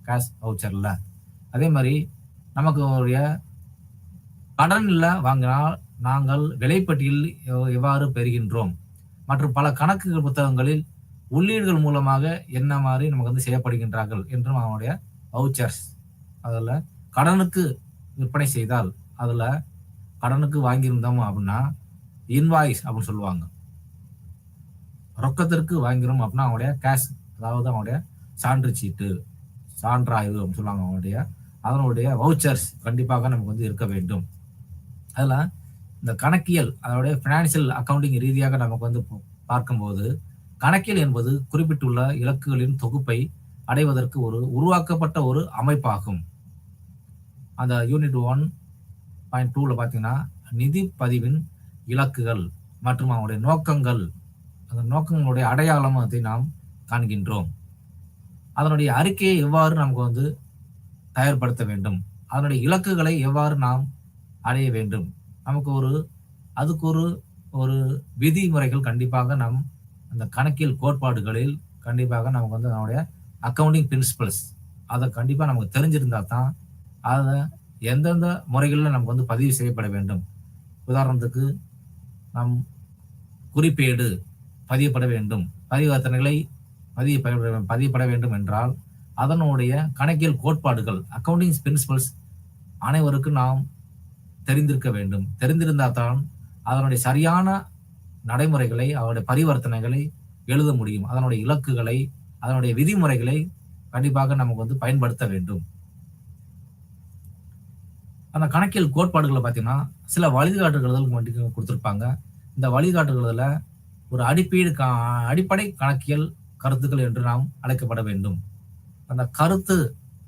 A: கேஷ் வவுச்சர்ல. அதே மாதிரி நமக்கு ஒரு கடன்ல வாங்கினால் நாங்கள் விலைப்பட்டியல் எவ்வாறு பெறுகின்றோம் மற்றும் பல கணக்கு புத்தகங்களில் உள்ளீடுகள் மூலமாக என்ன மாதிரி நமக்கு வந்து செய்யப்படுகின்றார்கள் என்றும் அவனுடைய வவுச்சர்ஸ். அதுல கடனுக்கு விற்பனை செய்தால் அதுல கடனுக்கு வாங்கியிருந்தோம் அப்படின்னா இன்வாய்ஸ் அப்படின்னு சொல்லுவாங்க. ரொக்கத்திற்கு வாங்கிறோம் அப்படின்னா அவனுடைய கேஷ், அதாவது அவனுடைய சான்று சீட்டு, சான்றாய்வு அப்படின்னு சொல்லுவாங்க. அதனுடைய வவுச்சர்ஸ் கண்டிப்பாக நமக்கு வந்து இருக்க வேண்டும். அதுல இந்த கணக்கியல், அதனுடைய பினான்சியல் அக்கவுண்டிங் ரீதியாக நமக்கு வந்து பார்க்கும்போது கணக்கியல் என்பது குறிப்பிட்டுள்ள இலக்குகளின் தொகுப்பை அடைவதற்கு உருவாக்கப்பட்ட ஒரு அமைப்பாகும். அந்த யூனிட் 1.2ல பார்த்தீங்கன்னா நிதி பதிவின் இலக்குகள் மற்றும் அவனுடைய நோக்கங்கள், அந்த நோக்கங்களுடைய அடையாளம் அதை நாம் காண்கின்றோம். அதனுடைய அறிக்கையை எவ்வாறு நமக்கு வந்து தயார்படுத்த வேண்டும், அதனுடைய இலக்குகளை எவ்வாறு நாம் அடைய வேண்டும், நமக்கு அதுக்கு ஒரு விதிமுறைகள் கண்டிப்பாக நம் அந்த கணக்கியல் கோட்பாடுகளில் கண்டிப்பாக நமக்கு வந்து நம்முடைய அக்கவுண்டிங் பிரின்சிபல்ஸ் அதை கண்டிப்பாக நமக்கு தெரிஞ்சிருந்தா தான் அதை எந்தெந்த முறைகளில் நமக்கு வந்து பதிவு செய்யப்பட வேண்டும். உதாரணத்துக்கு நம் குறிப்பேடு பதியப்பட வேண்டும், பரிவர்த்தனைகளை பதியப்பட வேண்டும் என்றால் அதனுடைய கணக்கியல் கோட்பாடுகள் அக்கவுண்டிங் பிரின்சிபல்ஸ் அனைவருக்கும் நாம் தெரிந்திருக்க வேண்டும். தெரிந்திருந்தால் தான் அதனுடைய சரியான நடைமுறைகளை, அவருடைய பரிவர்த்தனைகளை எழுத முடியும். அதனுடைய இலக்குகளை, அதனுடைய விதிமுறைகளை கண்டிப்பாக நமக்கு வந்து பயன்படுத்த வேண்டும். அந்த கணக்கியல் கோட்பாடுகளை பார்த்தீங்கன்னா சில வழிகாட்டுதல்கள் கொடுத்திருப்பாங்க. இந்த வழிகாட்டுதல்ல ஒரு அடிப்படை கணக்கியல் கருத்துக்கள் என்று நாம் அழைக்கப்பட வேண்டும். அந்த கருத்து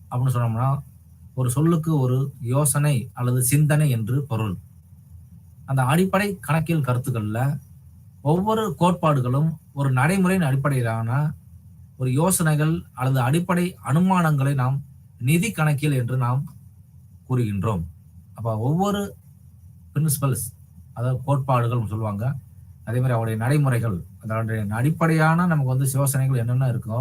A: அப்படின்னு சொன்னோம்னா ஒரு சொல்லுக்கு ஒரு யோசனை அல்லது சிந்தனை என்று பொருள். அந்த அடிப்படை கணக்கியல் கருத்துக்கள்ல ஒவ்வொரு கோட்பாடுகளும் ஒரு நடைமுறையின் அடிப்படையிலான ஒரு யோசனைகள் அல்லது அடிப்படை அனுமானங்களை நாம் நிதி கணக்கியல் என்று நாம் கூறுகின்றோம். அப்ப ஒவ்வொரு பிரின்சிபல்ஸ், அதாவது கோட்பாடுகள் சொல்லுவாங்க, அதே மாதிரி அவருடைய நடைமுறைகள், அதனுடைய அடிப்படையான நமக்கு வந்து யோசனைகள் என்னென்ன இருக்கோ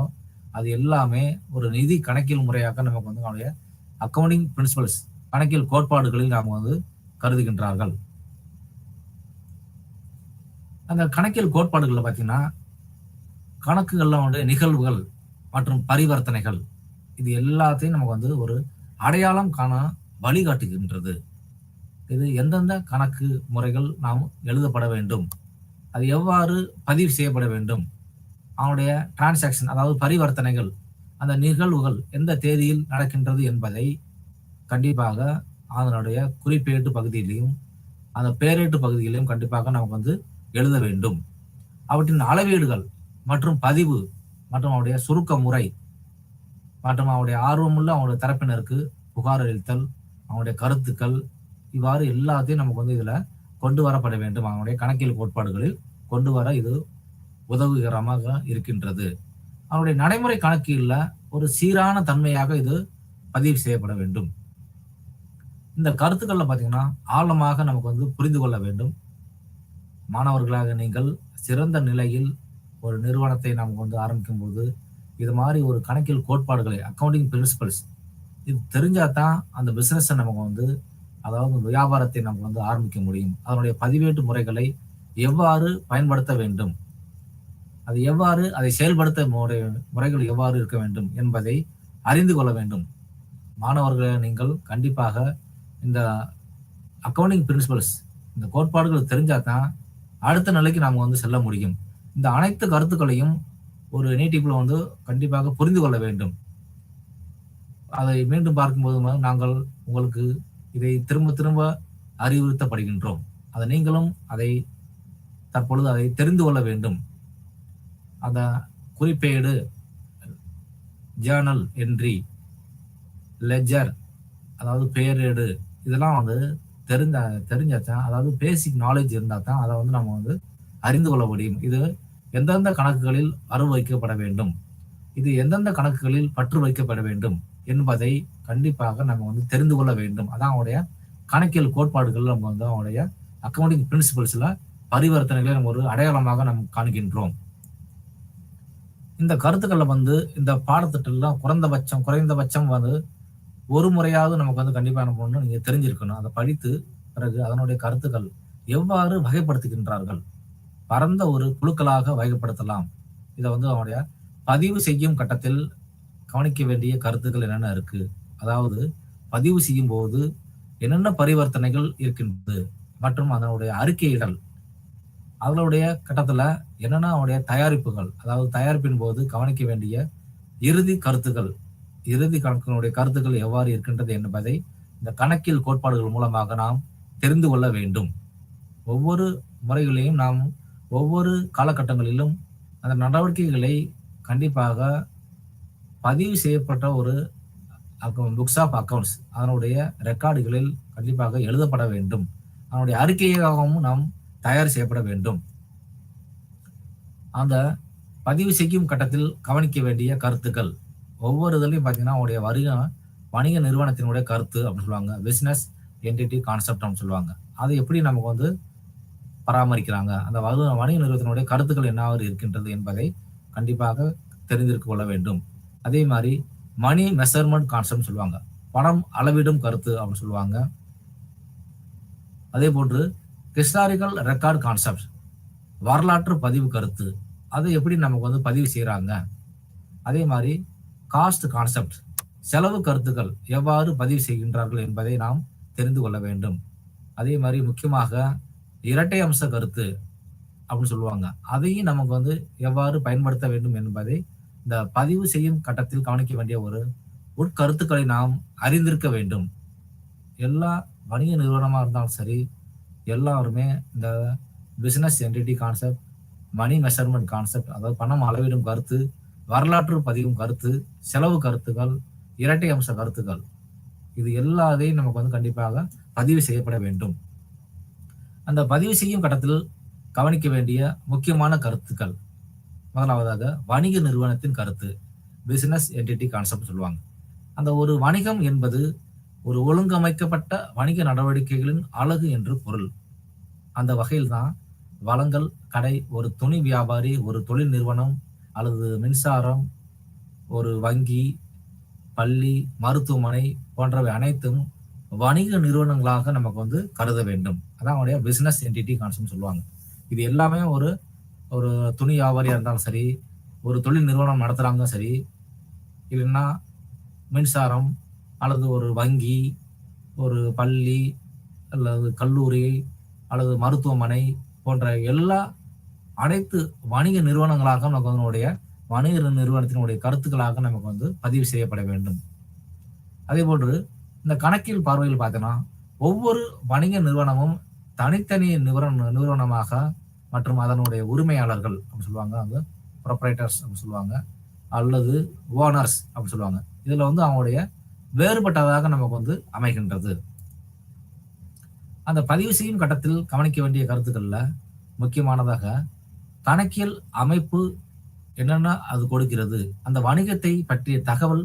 A: அது எல்லாமே ஒரு நிதி கணக்கியல் முறையாக நமக்கு வந்து அவருடைய அக்கவுண்டிங் பிரின்சிபல்ஸ் கணக்கியல் கோட்பாடுகளில் நாம் வந்து கருதுகின்றார்கள். அந்த கணக்கியல் கோட்பாடுகள்ல பார்த்தீங்கன்னா கணக்குகள்ல வந்து நிகழ்வுகள் மற்றும் பரிவர்த்தனைகள் இது எல்லாத்தையும் நமக்கு வந்து ஒரு அடையாளம் காண வழிகாட்டுகின்றது. இது எந்தெந்த கணக்கு முறைகள் நாம் எழுதப்பட வேண்டும், அது எவ்வாறு பதிவு செய்யப்பட வேண்டும், அவனுடைய டிரான்சாக்ஷன் அதாவது பரிவர்த்தனைகள், அந்த நிகழ்வுகள் எந்த தேதியில் நடக்கின்றது என்பதை கண்டிப்பாக அதனுடைய குறிப்பேட்டு பகுதியிலையும் அந்த பேரேட்டு பகுதியிலையும் கண்டிப்பாக நமக்கு வந்து எழுத வேண்டும். அவற்றின் அளவீடுகள் மற்றும் பதிவு மற்றும் அவருடைய சுருக்க முறை மற்றும் அவருடைய ஆர்வமுள்ள அவருடைய தரப்பினருக்கு புகார் அளித்தல், அவனுடைய கருத்துக்கள், இவ்வாறு எல்லாத்தையும் நமக்கு வந்து இதுல கொண்டு வரப்பட வேண்டும். அவனுடைய கணக்கியல் கோட்பாடுகளில் கொண்டு வர இது உதவிகரமாக இருக்கின்றது. அவனுடைய நடைமுறை கணக்கியல்ல ஒரு சீரான தன்மையாக இது பதிவு செய்யப்பட வேண்டும். இந்த கருத்துக்கள்ல பாத்தீங்கன்னா ஆழமாக நமக்கு வந்து புரிந்து கொள்ள வேண்டும். மாணவர்களாக நீங்கள் சிறந்த நிலையில் ஒரு நிறுவனத்தை நமக்கு வந்து ஆரம்பிக்கும் போது இது மாதிரி ஒரு கணக்கியல் கோட்பாடுகளை அக்கவுண்டிங் பிரின்சிபல்ஸ் இது தெரிஞ்சாதான் அந்த பிசினஸ் நமக்கு வந்து அதாவது வியாபாரத்தை நமக்கு வந்து ஆரம்பிக்க முடியும். அதனுடைய பதிவேட்டு முறைகளை எவ்வாறு பயன்படுத்த வேண்டும், அது எவ்வாறு அதை செயல்படுத்த முறைகள் எவ்வாறு இருக்க வேண்டும் என்பதை அறிந்து கொள்ள வேண்டும். மாணவர்களை நீங்கள் கண்டிப்பாக இந்த அக்கவுண்டிங் பிரின்சிபல்ஸ் இந்த கோட்பாடுகள் தெரிஞ்சாதான் அடுத்த நிலைக்கு நாம வந்து செல்ல முடியும். இந்த அனைத்து கருத்துக்களையும் ஒரு நீட்டிப்புல வந்து கண்டிப்பாக புரிந்து கொள்ள வேண்டும். அதை மீண்டும் பார்க்கும்போது நாங்கள் உங்களுக்கு இதை திரும்ப திரும்ப அறிவுறுத்தப்படுகின்றோம். அதை நீங்களும் தற்பொழுது அதை தெரிந்து கொள்ள வேண்டும். அந்த குறிப்பேடு, ஜேர்னல் என்ட்ரி, லெஜர் அதாவது பேரேடு இதெல்லாம் வந்து தெரிஞ்சாதான், அதாவது பேசிக் நாலேஜ் இருந்தால் தான் அதை வந்து நம்ம வந்து அறிந்து கொள்ள முடியும். இது எந்தெந்த கணக்குகளில் வரவு வைக்கப்பட வேண்டும், இது எந்தெந்த கணக்குகளில் பற்று வைக்கப்பட வேண்டும் என்பதை கண்டிப்பாக நம்ம வந்து தெரிந்து கொள்ள வேண்டும். அதான் அவனுடைய கணக்கியல் கோட்பாடுகள் நம்ம வந்து அவனுடைய அக்கவுண்டிங் பிரின்சிபல்ஸ்ல பரிவர்த்தனைகளை நம்ம ஒரு அடையாளமாக நம்ம காண்கின்றோம். இந்த கருத்துக்களை வந்து இந்த பாடத்திட்டம்லாம் குறைந்தபட்சம் வந்து ஒரு முறையாவது நமக்கு வந்து கண்டிப்பா நம்ம ஒண்ணு நீங்க தெரிஞ்சிருக்கணும். அதை படித்து பிறகு அதனுடைய கருத்துக்கள் எவ்வாறு வகைப்படுத்துகின்றார்கள், பரந்த ஒரு குழுக்களாக வகைப்படுத்தலாம். இதை வந்து அவனுடைய பதிவு செய்யும் கட்டத்தில் கவனிக்க வேண்டிய கருத்துக்கள் என்னென்ன இருக்கு, அதாவது பதிவு செய்யும் போது என்னென்ன பரிவர்த்தனைகள் இருக்கின்றது மற்றும் அதனுடைய அறிக்கையிடல், அவங்களுடைய கட்டத்துல என்னென்ன அவனுடைய தயாரிப்புகள், அதாவது தயாரிப்பின் போது கவனிக்க வேண்டிய இறுதி கணக்கினுடைய கருத்துக்கள் எவ்வாறு இருக்கின்றது என்பதை இந்த கணக்கியல் கோட்பாடுகள் மூலமாக நாம் தெரிந்து கொள்ள வேண்டும். ஒவ்வொரு முறைகளையும் நாம் ஒவ்வொரு காலகட்டங்களிலும் அந்த நடவடிக்கைகளை கண்டிப்பாக பதிவு செய்யப்பட்ட ஒரு புக்ஸ் ஆஃப் அக்கவுண்ட்ஸ் அதனுடைய ரெக்கார்டுகளில் கண்டிப்பாக எழுதப்பட வேண்டும். அதனுடைய அறிக்கையாகவும் நாம் தயார் செய்யப்பட வேண்டும். அந்த பதிவு செய்யும் கட்டத்தில் கவனிக்க வேண்டிய கருத்துக்கள் ஒவ்வொரு இதுலையும் பார்த்தீங்கன்னா அவருடைய வணிக நிறுவனத்தினுடைய கருத்து அப்படின்னு சொல்லுவாங்க, பிசினஸ் என்டிட்டி கான்செப்ட் அப்படின்னு சொல்லுவாங்க. அதை எப்படி நமக்கு வந்து பராமரிக்கிறாங்க, அந்த வணிக நிறுவனத்தினுடைய கருத்துக்கள் என்னவாறு இருக்கின்றது என்பதை கண்டிப்பாக தெரிந்திருக்க கொள்ள வேண்டும். அதே மாதிரி மணி மெஷர்மெண்ட் கான்செப்ட் சொல்லுவாங்க, பணம் அளவிடும் கருத்து அப்படின்னு சொல்லுவாங்க. அதே போன்று ஹிஸ்டாரிக்கல் ரெக்கார்ட் கான்செப்ட், வரலாற்று பதிவு கருத்து, அதை எப்படி நமக்கு வந்து பதிவு செய்யறாங்க. அதே மாதிரி காஸ்ட் கான்செப்ட், செலவு கருத்துக்கள் எவ்வாறு பதிவு செய்கின்றார்கள் என்பதை நாம் தெரிந்து கொள்ள வேண்டும். அதே மாதிரி முக்கியமாக இரட்டை அம்ச கருத்து அப்படின்னு சொல்லுவாங்க, அதையும் நமக்கு வந்து எவ்வாறு பயன்படுத்த வேண்டும் என்பதை இந்த பதிவு செய்யும் கட்டத்தில் கவனிக்க வேண்டிய ஒரு உட்கருத்துக்களை நாம் அறிந்திருக்க வேண்டும். எல்லா வணிக நிறுவனமா இருந்தாலும் சரி, எல்லாருமே இந்த பிசினஸ் என்டிட்டி கான்செப்ட், மணி மெஷர்மெண்ட் கான்செப்ட், அதாவது பணம் அளவிடும் கருத்து, வரலாற்று பதிவும் கருத்து, செலவு கருத்துக்கள், இரட்டை அம்ச கருத்துக்கள், இது எல்லாத்தையும் நமக்கு வந்து கண்டிப்பாக பதிவு செய்யப்பட வேண்டும். அந்த பதிவு செய்யும் கட்டத்தில் கவனிக்க வேண்டிய முக்கியமான கருத்துக்கள், முதலாவதாக வணிக நிறுவனத்தின் கருத்து, பிசினஸ் என்டிட்டி கான்செப்ட் சொல்லுவாங்க. அந்த ஒரு வணிகம் என்பது ஒரு ஒழுங்கமைக்கப்பட்ட வணிக நடவடிக்கைகளின் அழகு என்று பொருள். அந்த வகையில் தான் வளங்கள் கடை, ஒரு துணி வியாபாரி, ஒரு தொழில் நிறுவனம் அல்லது மின்சாரம், ஒரு வங்கி, பள்ளி, மருத்துவமனை போன்றவை அனைத்தும் வணிக நிறுவனங்களாக நமக்கு வந்து கருத வேண்டும். அதான் அவனுடைய பிசினஸ் என்டிட்டி கான்செப்ட் சொல்லுவாங்க. இது எல்லாமே ஒரு ஒரு துணி வியாபாரியா இருந்தாலும் சரி, ஒரு தொழில் நிறுவனம் நடத்துறாங்க சரி, இல்லைன்னா மின்சாரம் அல்லது ஒரு வங்கி, ஒரு பள்ளி அல்லது கல்லூரி அல்லது மருத்துவமனை போன்ற எல்லா அனைத்து வணிக நிறுவனங்களாக நமக்கு அதனுடைய வணிக நிறுவனத்தினுடைய கருத்துக்களாக நமக்கு வந்து பதிவு செய்யப்பட வேண்டும். அதே போன்று இந்த கணக்கியல் பார்வையில் பார்த்தோன்னா, ஒவ்வொரு வணிக நிறுவனமும் தனித்தனி நிறுவனமாக மற்றும் அதனுடைய உரிமையாளர்கள் அப்படின்னு சொல்லுவாங்க, அவங்க ப்ரொப்ரைட்டர்ஸ் அப்படின்னு சொல்லுவாங்க, அல்லது ஓனர்ஸ் அப்படின்னு சொல்லுவாங்க. இதுல வந்து அவங்களுடைய வேறுபட்டதாக நமக்கு வந்து அமைகின்றது. அந்த பதிவு செய்யும் கட்டத்தில் கவனிக்க வேண்டிய கருத்துக்கள்ல முக்கியமானதாக கணக்கியல் அமைப்பு என்னென்ன அது கொடுக்கிறது, அந்த வணிகத்தை பற்றிய தகவல்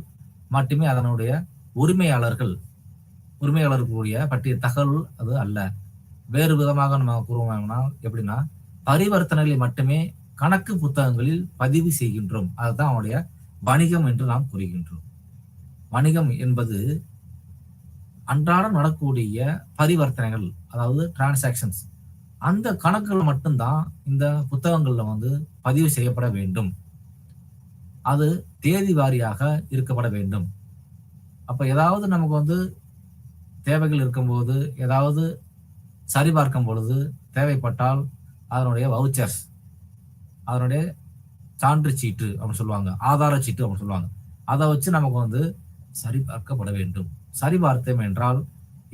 A: மட்டுமே அதனுடைய உரிமையாளர்களுடைய பற்றிய தகவல் அது அல்ல. வேறு விதமாக நம்ம கூறுவோம்னா எப்படின்னா, பரிவர்த்தனைகளை மட்டுமே கணக்கு புத்தகங்களில் பதிவு செய்கின்றோம். அதுதான் அவனுடைய வணிகம் என்று நாம் கூறுகின்றோம். வணிகம் என்பது அன்றாடம் நடக்கக்கூடிய பரிவர்த்தனைகள், அதாவது டிரான்சாக்சன்ஸ், அந்த கணக்குகள் மட்டும்தான் இந்த புத்தகங்கள்ல வந்து பதிவு செய்யப்பட வேண்டும். அது தேதி வாரியாக இருக்கப்பட வேண்டும். அப்ப ஏதாவது நமக்கு வந்து தேவைகள் இருக்கும்போது, ஏதாவது சரிபார்க்கும் பொழுது தேவைப்பட்டால் அதனுடைய வவுச்சர்ஸ், அதனுடைய சான்று சீட்டு அப்படின்னு சொல்லுவாங்க, ஆதார சீட்டு அப்படின்னு சொல்லுவாங்க, அதை வச்சு நமக்கு வந்து சரிபார்க்கப்பட வேண்டும். சரிபார்த்தோம் என்றால்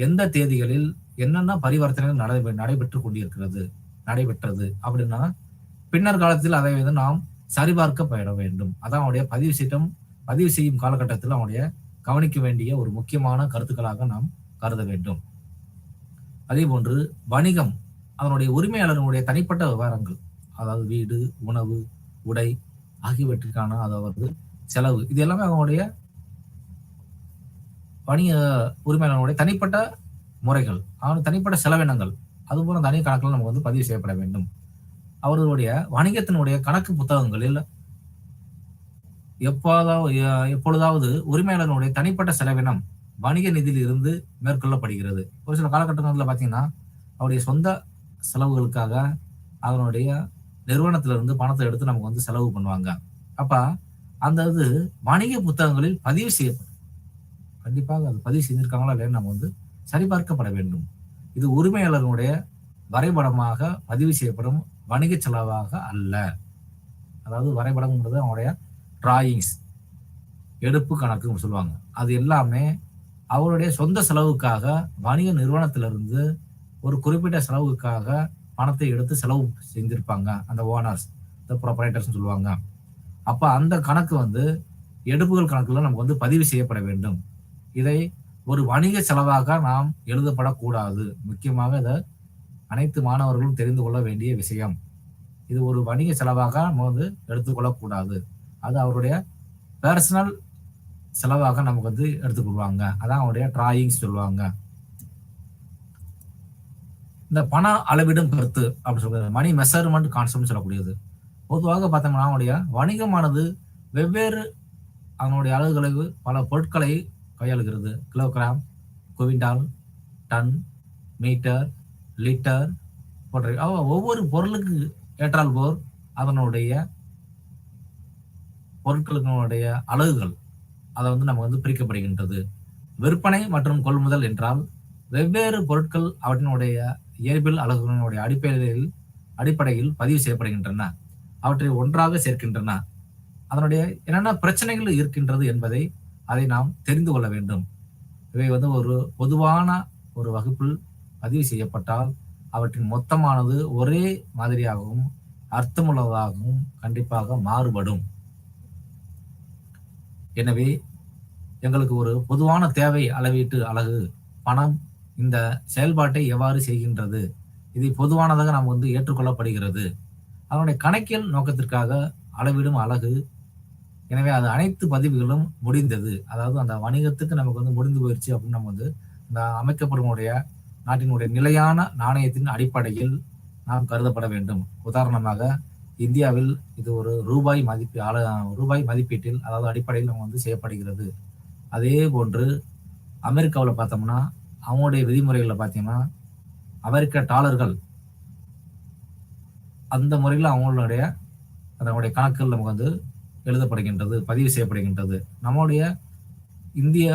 A: எந்த தேதிகளில் என்னென்ன பரிவர்த்தனைகள் நடைபெற்றது அப்படின்னா பின்னர் காலத்தில் அதை வந்து நாம் சரிபார்க்கப்பட வேண்டும். அதான் அவனுடைய பதிவு செய்யும் காலகட்டத்தில் அவனுடைய கவனிக்க வேண்டிய ஒரு முக்கியமான கருத்துக்களாக நாம் கருத வேண்டும். அதே போன்று வணிகம் அதனுடைய உரிமையாளர்களுடைய தனிப்பட்ட விவரங்கள், அதாவது வீடு, உணவு, உடை ஆகியவற்றிற்கான அதாவது செலவு, இது எல்லாமே அவனுடைய வணிக உரிமையாளர்களுடைய தனிப்பட்ட முறைகள், அவனுடைய தனிப்பட்ட செலவினங்கள், அதுபோல தனி கணக்கில் நமக்கு வந்து பதிவு செய்யப்பட வேண்டும். அவர்களுடைய வணிகத்தினுடைய கணக்கு புத்தகங்களில் எப்பொழுதாவது உரிமையாளர்களுடைய தனிப்பட்ட செலவினம் வணிக நிதியில் இருந்து மேற்கொள்ளப்படுகிறது. ஒரு சில காலகட்டங்களில் பார்த்தீங்கன்னா அவருடைய சொந்த செலவுகளுக்காக அதனுடைய நிறுவனத்திலிருந்து பணத்தை எடுத்து நமக்கு வந்து செலவு பண்ணுவாங்க. அப்ப அந்த இது வணிக புத்தகங்களில் பதிவு செய்யப்படும். கண்டிப்பாக அது பதிவு செய்திருக்காங்களா இல்லைன்னு நம்ம வந்து சரிபார்க்கப்பட வேண்டும். இது உரிமையாளர்களுடைய வரைபடமாக பதிவு செய்யப்படும் வணிக செலவாக அல்ல. அதாவது வரைபடம்ன்றது அவனுடைய டிராயிங்ஸ், எடுப்பு கணக்குன்னு சொல்லுவாங்க. அது எல்லாமே அவருடைய சொந்த செலவுக்காக வணிக நிறுவனத்திலிருந்து ஒரு குறிப்பிட்ட செலவுக்காக பணத்தை எடுத்து செலவு செஞ்சிருப்பாங்க அந்த ஓனர்ஸ், இந்த ப்ரொப்ரைட்டர்ஸ் சொல்லுவாங்க. அப்ப அந்த கணக்கு வந்து எடுப்புகள் கணக்குல நமக்கு வந்து பதிவு செய்யப்பட வேண்டும். இதை ஒரு வணிக செலவாக நாம் எழுதப்படக்கூடாது. முக்கியமாக இதை அனைத்து மாணவர்களும் தெரிந்து கொள்ள வேண்டிய விஷயம். இது ஒரு வணிக செலவாக நம்ம வந்து எடுத்துக்கொள்ளக்கூடாது. அது அவருடைய பர்சனல் செலவாக நமக்கு வந்து எடுத்துக்கொள்வாங்க. அதான் அவருடைய டிராயிங்ஸ் சொல்லுவாங்க. இந்த பண அளவிடும் கருத்து அப்படின்னு சொல்றது மணி மெஷர்மெண்ட் கான்செப்ட் சொல்லக்கூடியது. பொதுவாக பார்த்தோம்னா அவனுடைய வணிகமானது வெவ்வேறு அதனுடைய அலகுகளை பல பொருட்களை கையாளுகிறது. Kilogram, quintal, ton, metre, litre போன்ற ஒவ்வொரு பொருளுக்கு ஏற்றால் போர் அதனுடைய பொருட்களுடைய அலகுகள் அதை நம்ம பிரிக்கப்படுகின்றது. விற்பனை மற்றும் கொள்முதல் என்றால் வெவ்வேறு பொருட்கள் அவற்றினுடைய இயற்பியல் அலகுகளினுடைய அடிப்படையில் பதிவு செய்யப்படுகின்றன. அவற்றை ஒன்றாக சேர்க்கின்றன. அதனுடைய என்னென்ன பிரச்சனைகள் இருக்கின்றது என்பதை அதை நாம் தெரிந்து கொள்ள வேண்டும். இவை ஒரு பொதுவான ஒரு வகுப்பில் பதிவு செய்யப்பட்டால் அவற்றின் மொத்தமானது ஒரே மாதிரியாகவும் அர்த்தமுள்ளதாகவும் கண்டிப்பாக மாறுபடும். எனவே எங்களுக்கு ஒரு பொதுவான தேவை அளவீட்டு அலகு பணம் இந்த செயல்பாட்டை எவ்வாறு செய்கின்றது, இது பொதுவானதாக நாம் ஏற்றுக்கொள்ளப்படுகிறது. அதனுடைய கணக்கியல் நோக்கத்திற்காக அளவிடும் அலகு. எனவே அது அனைத்து பதிவுகளும் முடிந்தது. அதாவது அந்த வணிகத்துக்கு நமக்கு முடிந்து போயிடுச்சு அப்படின்னு நம்ம இந்த அமைக்கப்படும் நாட்டினுடைய நிலையான நாணயத்தின் அடிப்படையில் நாம் கருதப்பட வேண்டும். உதாரணமாக இந்தியாவில் இது ஒரு ரூபாய் மதிப்பீட்டில் அதாவது அடிப்படையில் நம்ம செய்யப்படுகிறது. அதே போன்று அமெரிக்காவில் பார்த்தோம்னா அவங்களுடைய விதிமுறைகளில் பார்த்தீங்கன்னா அமெரிக்க டாலர்கள் அந்த முறையில் அவங்களுடைய அதனுடைய கணக்குகள் நமக்கு எழுதப்படுகின்றது, பதிவு செய்யப்படுகின்றது. நம்முடைய இந்திய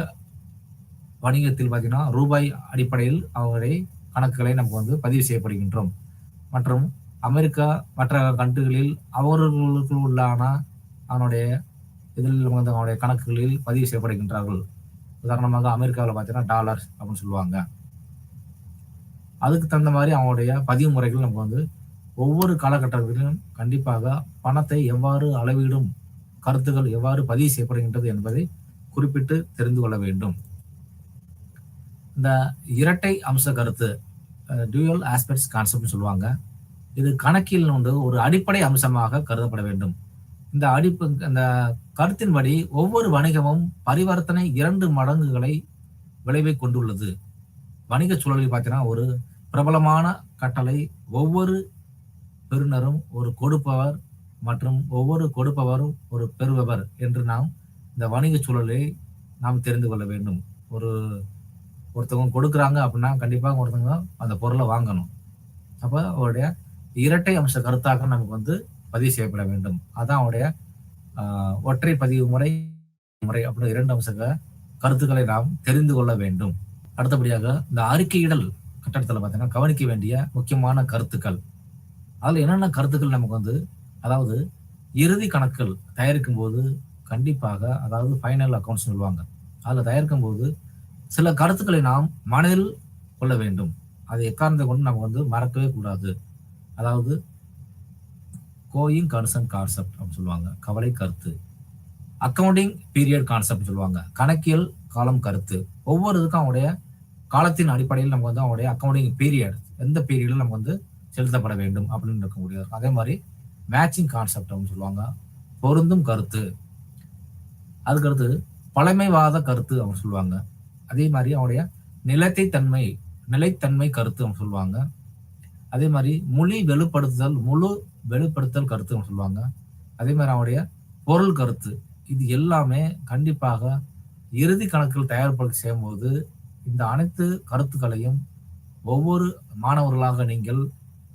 A: வணிகத்தில் பார்த்தீங்கன்னா ரூபாய் அடிப்படையில் அவங்களுடைய கணக்குகளை நமக்கு பதிவு செய்யப்படுகின்றோம். மற்றும் அமெரிக்கா மற்ற கண்ட்ரிகளில் அவர்களுக்கு உள்ளான அவனுடைய இதில் அவனுடைய கணக்குகளில் பதிவு செய்யப்படுகின்றார்கள். உதாரணமாக அமெரிக்காவில் பார்த்தீங்கன்னா டாலர்ஸ் அப்படின்னு சொல்லுவாங்க. அதுக்கு தகுந்த மாதிரி அவங்களுடைய பதிவு முறைகள் நமக்கு ஒவ்வொரு காலகட்டத்திலும் கண்டிப்பாக பணத்தை எவ்வாறு அளவிடும் கருத்துக்கள் எவ்வாறு பதிவு செய்யப்படுகின்றது என்பதை குறிப்பிட்டு தெரிந்து கொள்ள வேண்டும். இந்த இரட்டை அம்ச கருத்து டியூயல் ஆஸ்பெக்ட்ஸ் கான்செப்ட் சொல்லுவாங்க. இது கணக்கில் ஒரு அடிப்படை அம்சமாக கருதப்பட வேண்டும். இந்த கருத்தின்படி ஒவ்வொரு வணிகமும் பரிவர்த்தனை 2 மடங்குகளை விளைவை கொண்டுள்ளது. வணிக சூழலில் பார்த்தீங்கன்னா ஒரு பிரபலமான கட்டளை ஒவ்வொரு பெறுநரும் ஒரு கொடுப்பவர் மற்றும் ஒவ்வொரு கொடுப்பவரும் ஒரு பெறுபவர் என்று நாம் இந்த வணிக சூழலை நாம் தெரிந்து கொள்ள வேண்டும். ஒருத்தவங்க கொடுக்குறாங்க அப்படின்னா கண்டிப்பாக ஒருத்தவங்க அந்த பொருளை வாங்கணும். அப்போ அவருடைய இரட்டை அம்ச கருத்தாக நமக்கு பதிவு செய்யப்பட வேண்டும். அதான் அவருடைய ஒற்றை பதிவு முறை அப்படின்னு 2 அம்ச கருத்துக்களை நாம் தெரிந்து கொள்ள வேண்டும். அடுத்தபடியாக இந்த அறிக்கையிடல் கட்டடத்தில் பார்த்தீங்கன்னா கவனிக்க வேண்டிய முக்கியமான கருத்துக்கள். அதில் என்னென்ன கருத்துக்கள் நமக்கு அதாவது இறுதி கணக்குகள் தயாரிக்கும் போது கண்டிப்பாக அதாவது ஃபைனல் அக்கௌண்ட்ஸ் சொல்லுவாங்க. அதில் தயாரிக்கும் போது சில கருத்துக்களை நாம் மனதில் கொள்ள வேண்டும். அதை எக்காரணத்தை கொண்டு நம்ம மறக்கவே கூடாது. அதாவது கோயிங் கன்சர்ன் கான்செப்ட் அப்படின்னு சொல்லுவாங்க, கவலை கருத்து. அக்கவுண்டிங் பீரியட் கான்செப்ட் சொல்லுவாங்க, கணக்கியல் காலம் கருத்து. ஒவ்வொரு இதுக்கும் அவங்களுடைய காலத்தின் அடிப்படையில் நம்ம அவங்களுடைய அக்கவுண்டிங் பீரியட் எந்த பீரியடில் நம்ம செலுத்தப்பட வேண்டும் அப்படின்னு இருக்க முடியாது. அதே மாதிரி மேட்சிங் கான்செப்ட் அப்படின்னு சொல்லுவாங்க, பொருந்தும் கருத்து. அதுக்கடுத்து பழமைவாத கருத்து அப்படின்னு சொல்லுவாங்க. அதே மாதிரி அவனுடைய நிலைத்தன்மை கருத்து அப்படின்னு சொல்லுவாங்க. அதே மாதிரி முழு வெளிப்படுத்தல் கருத்து சொல்லுவாங்க. அதே மாதிரி அவனுடைய பொருள் கருத்து. இது எல்லாமே கண்டிப்பாக இறுதி கணக்குகள் தயாரிப்பு செய்யும்போது இந்த அனைத்து கருத்துக்களையும் ஒவ்வொரு மாணவர்களாக நீங்கள்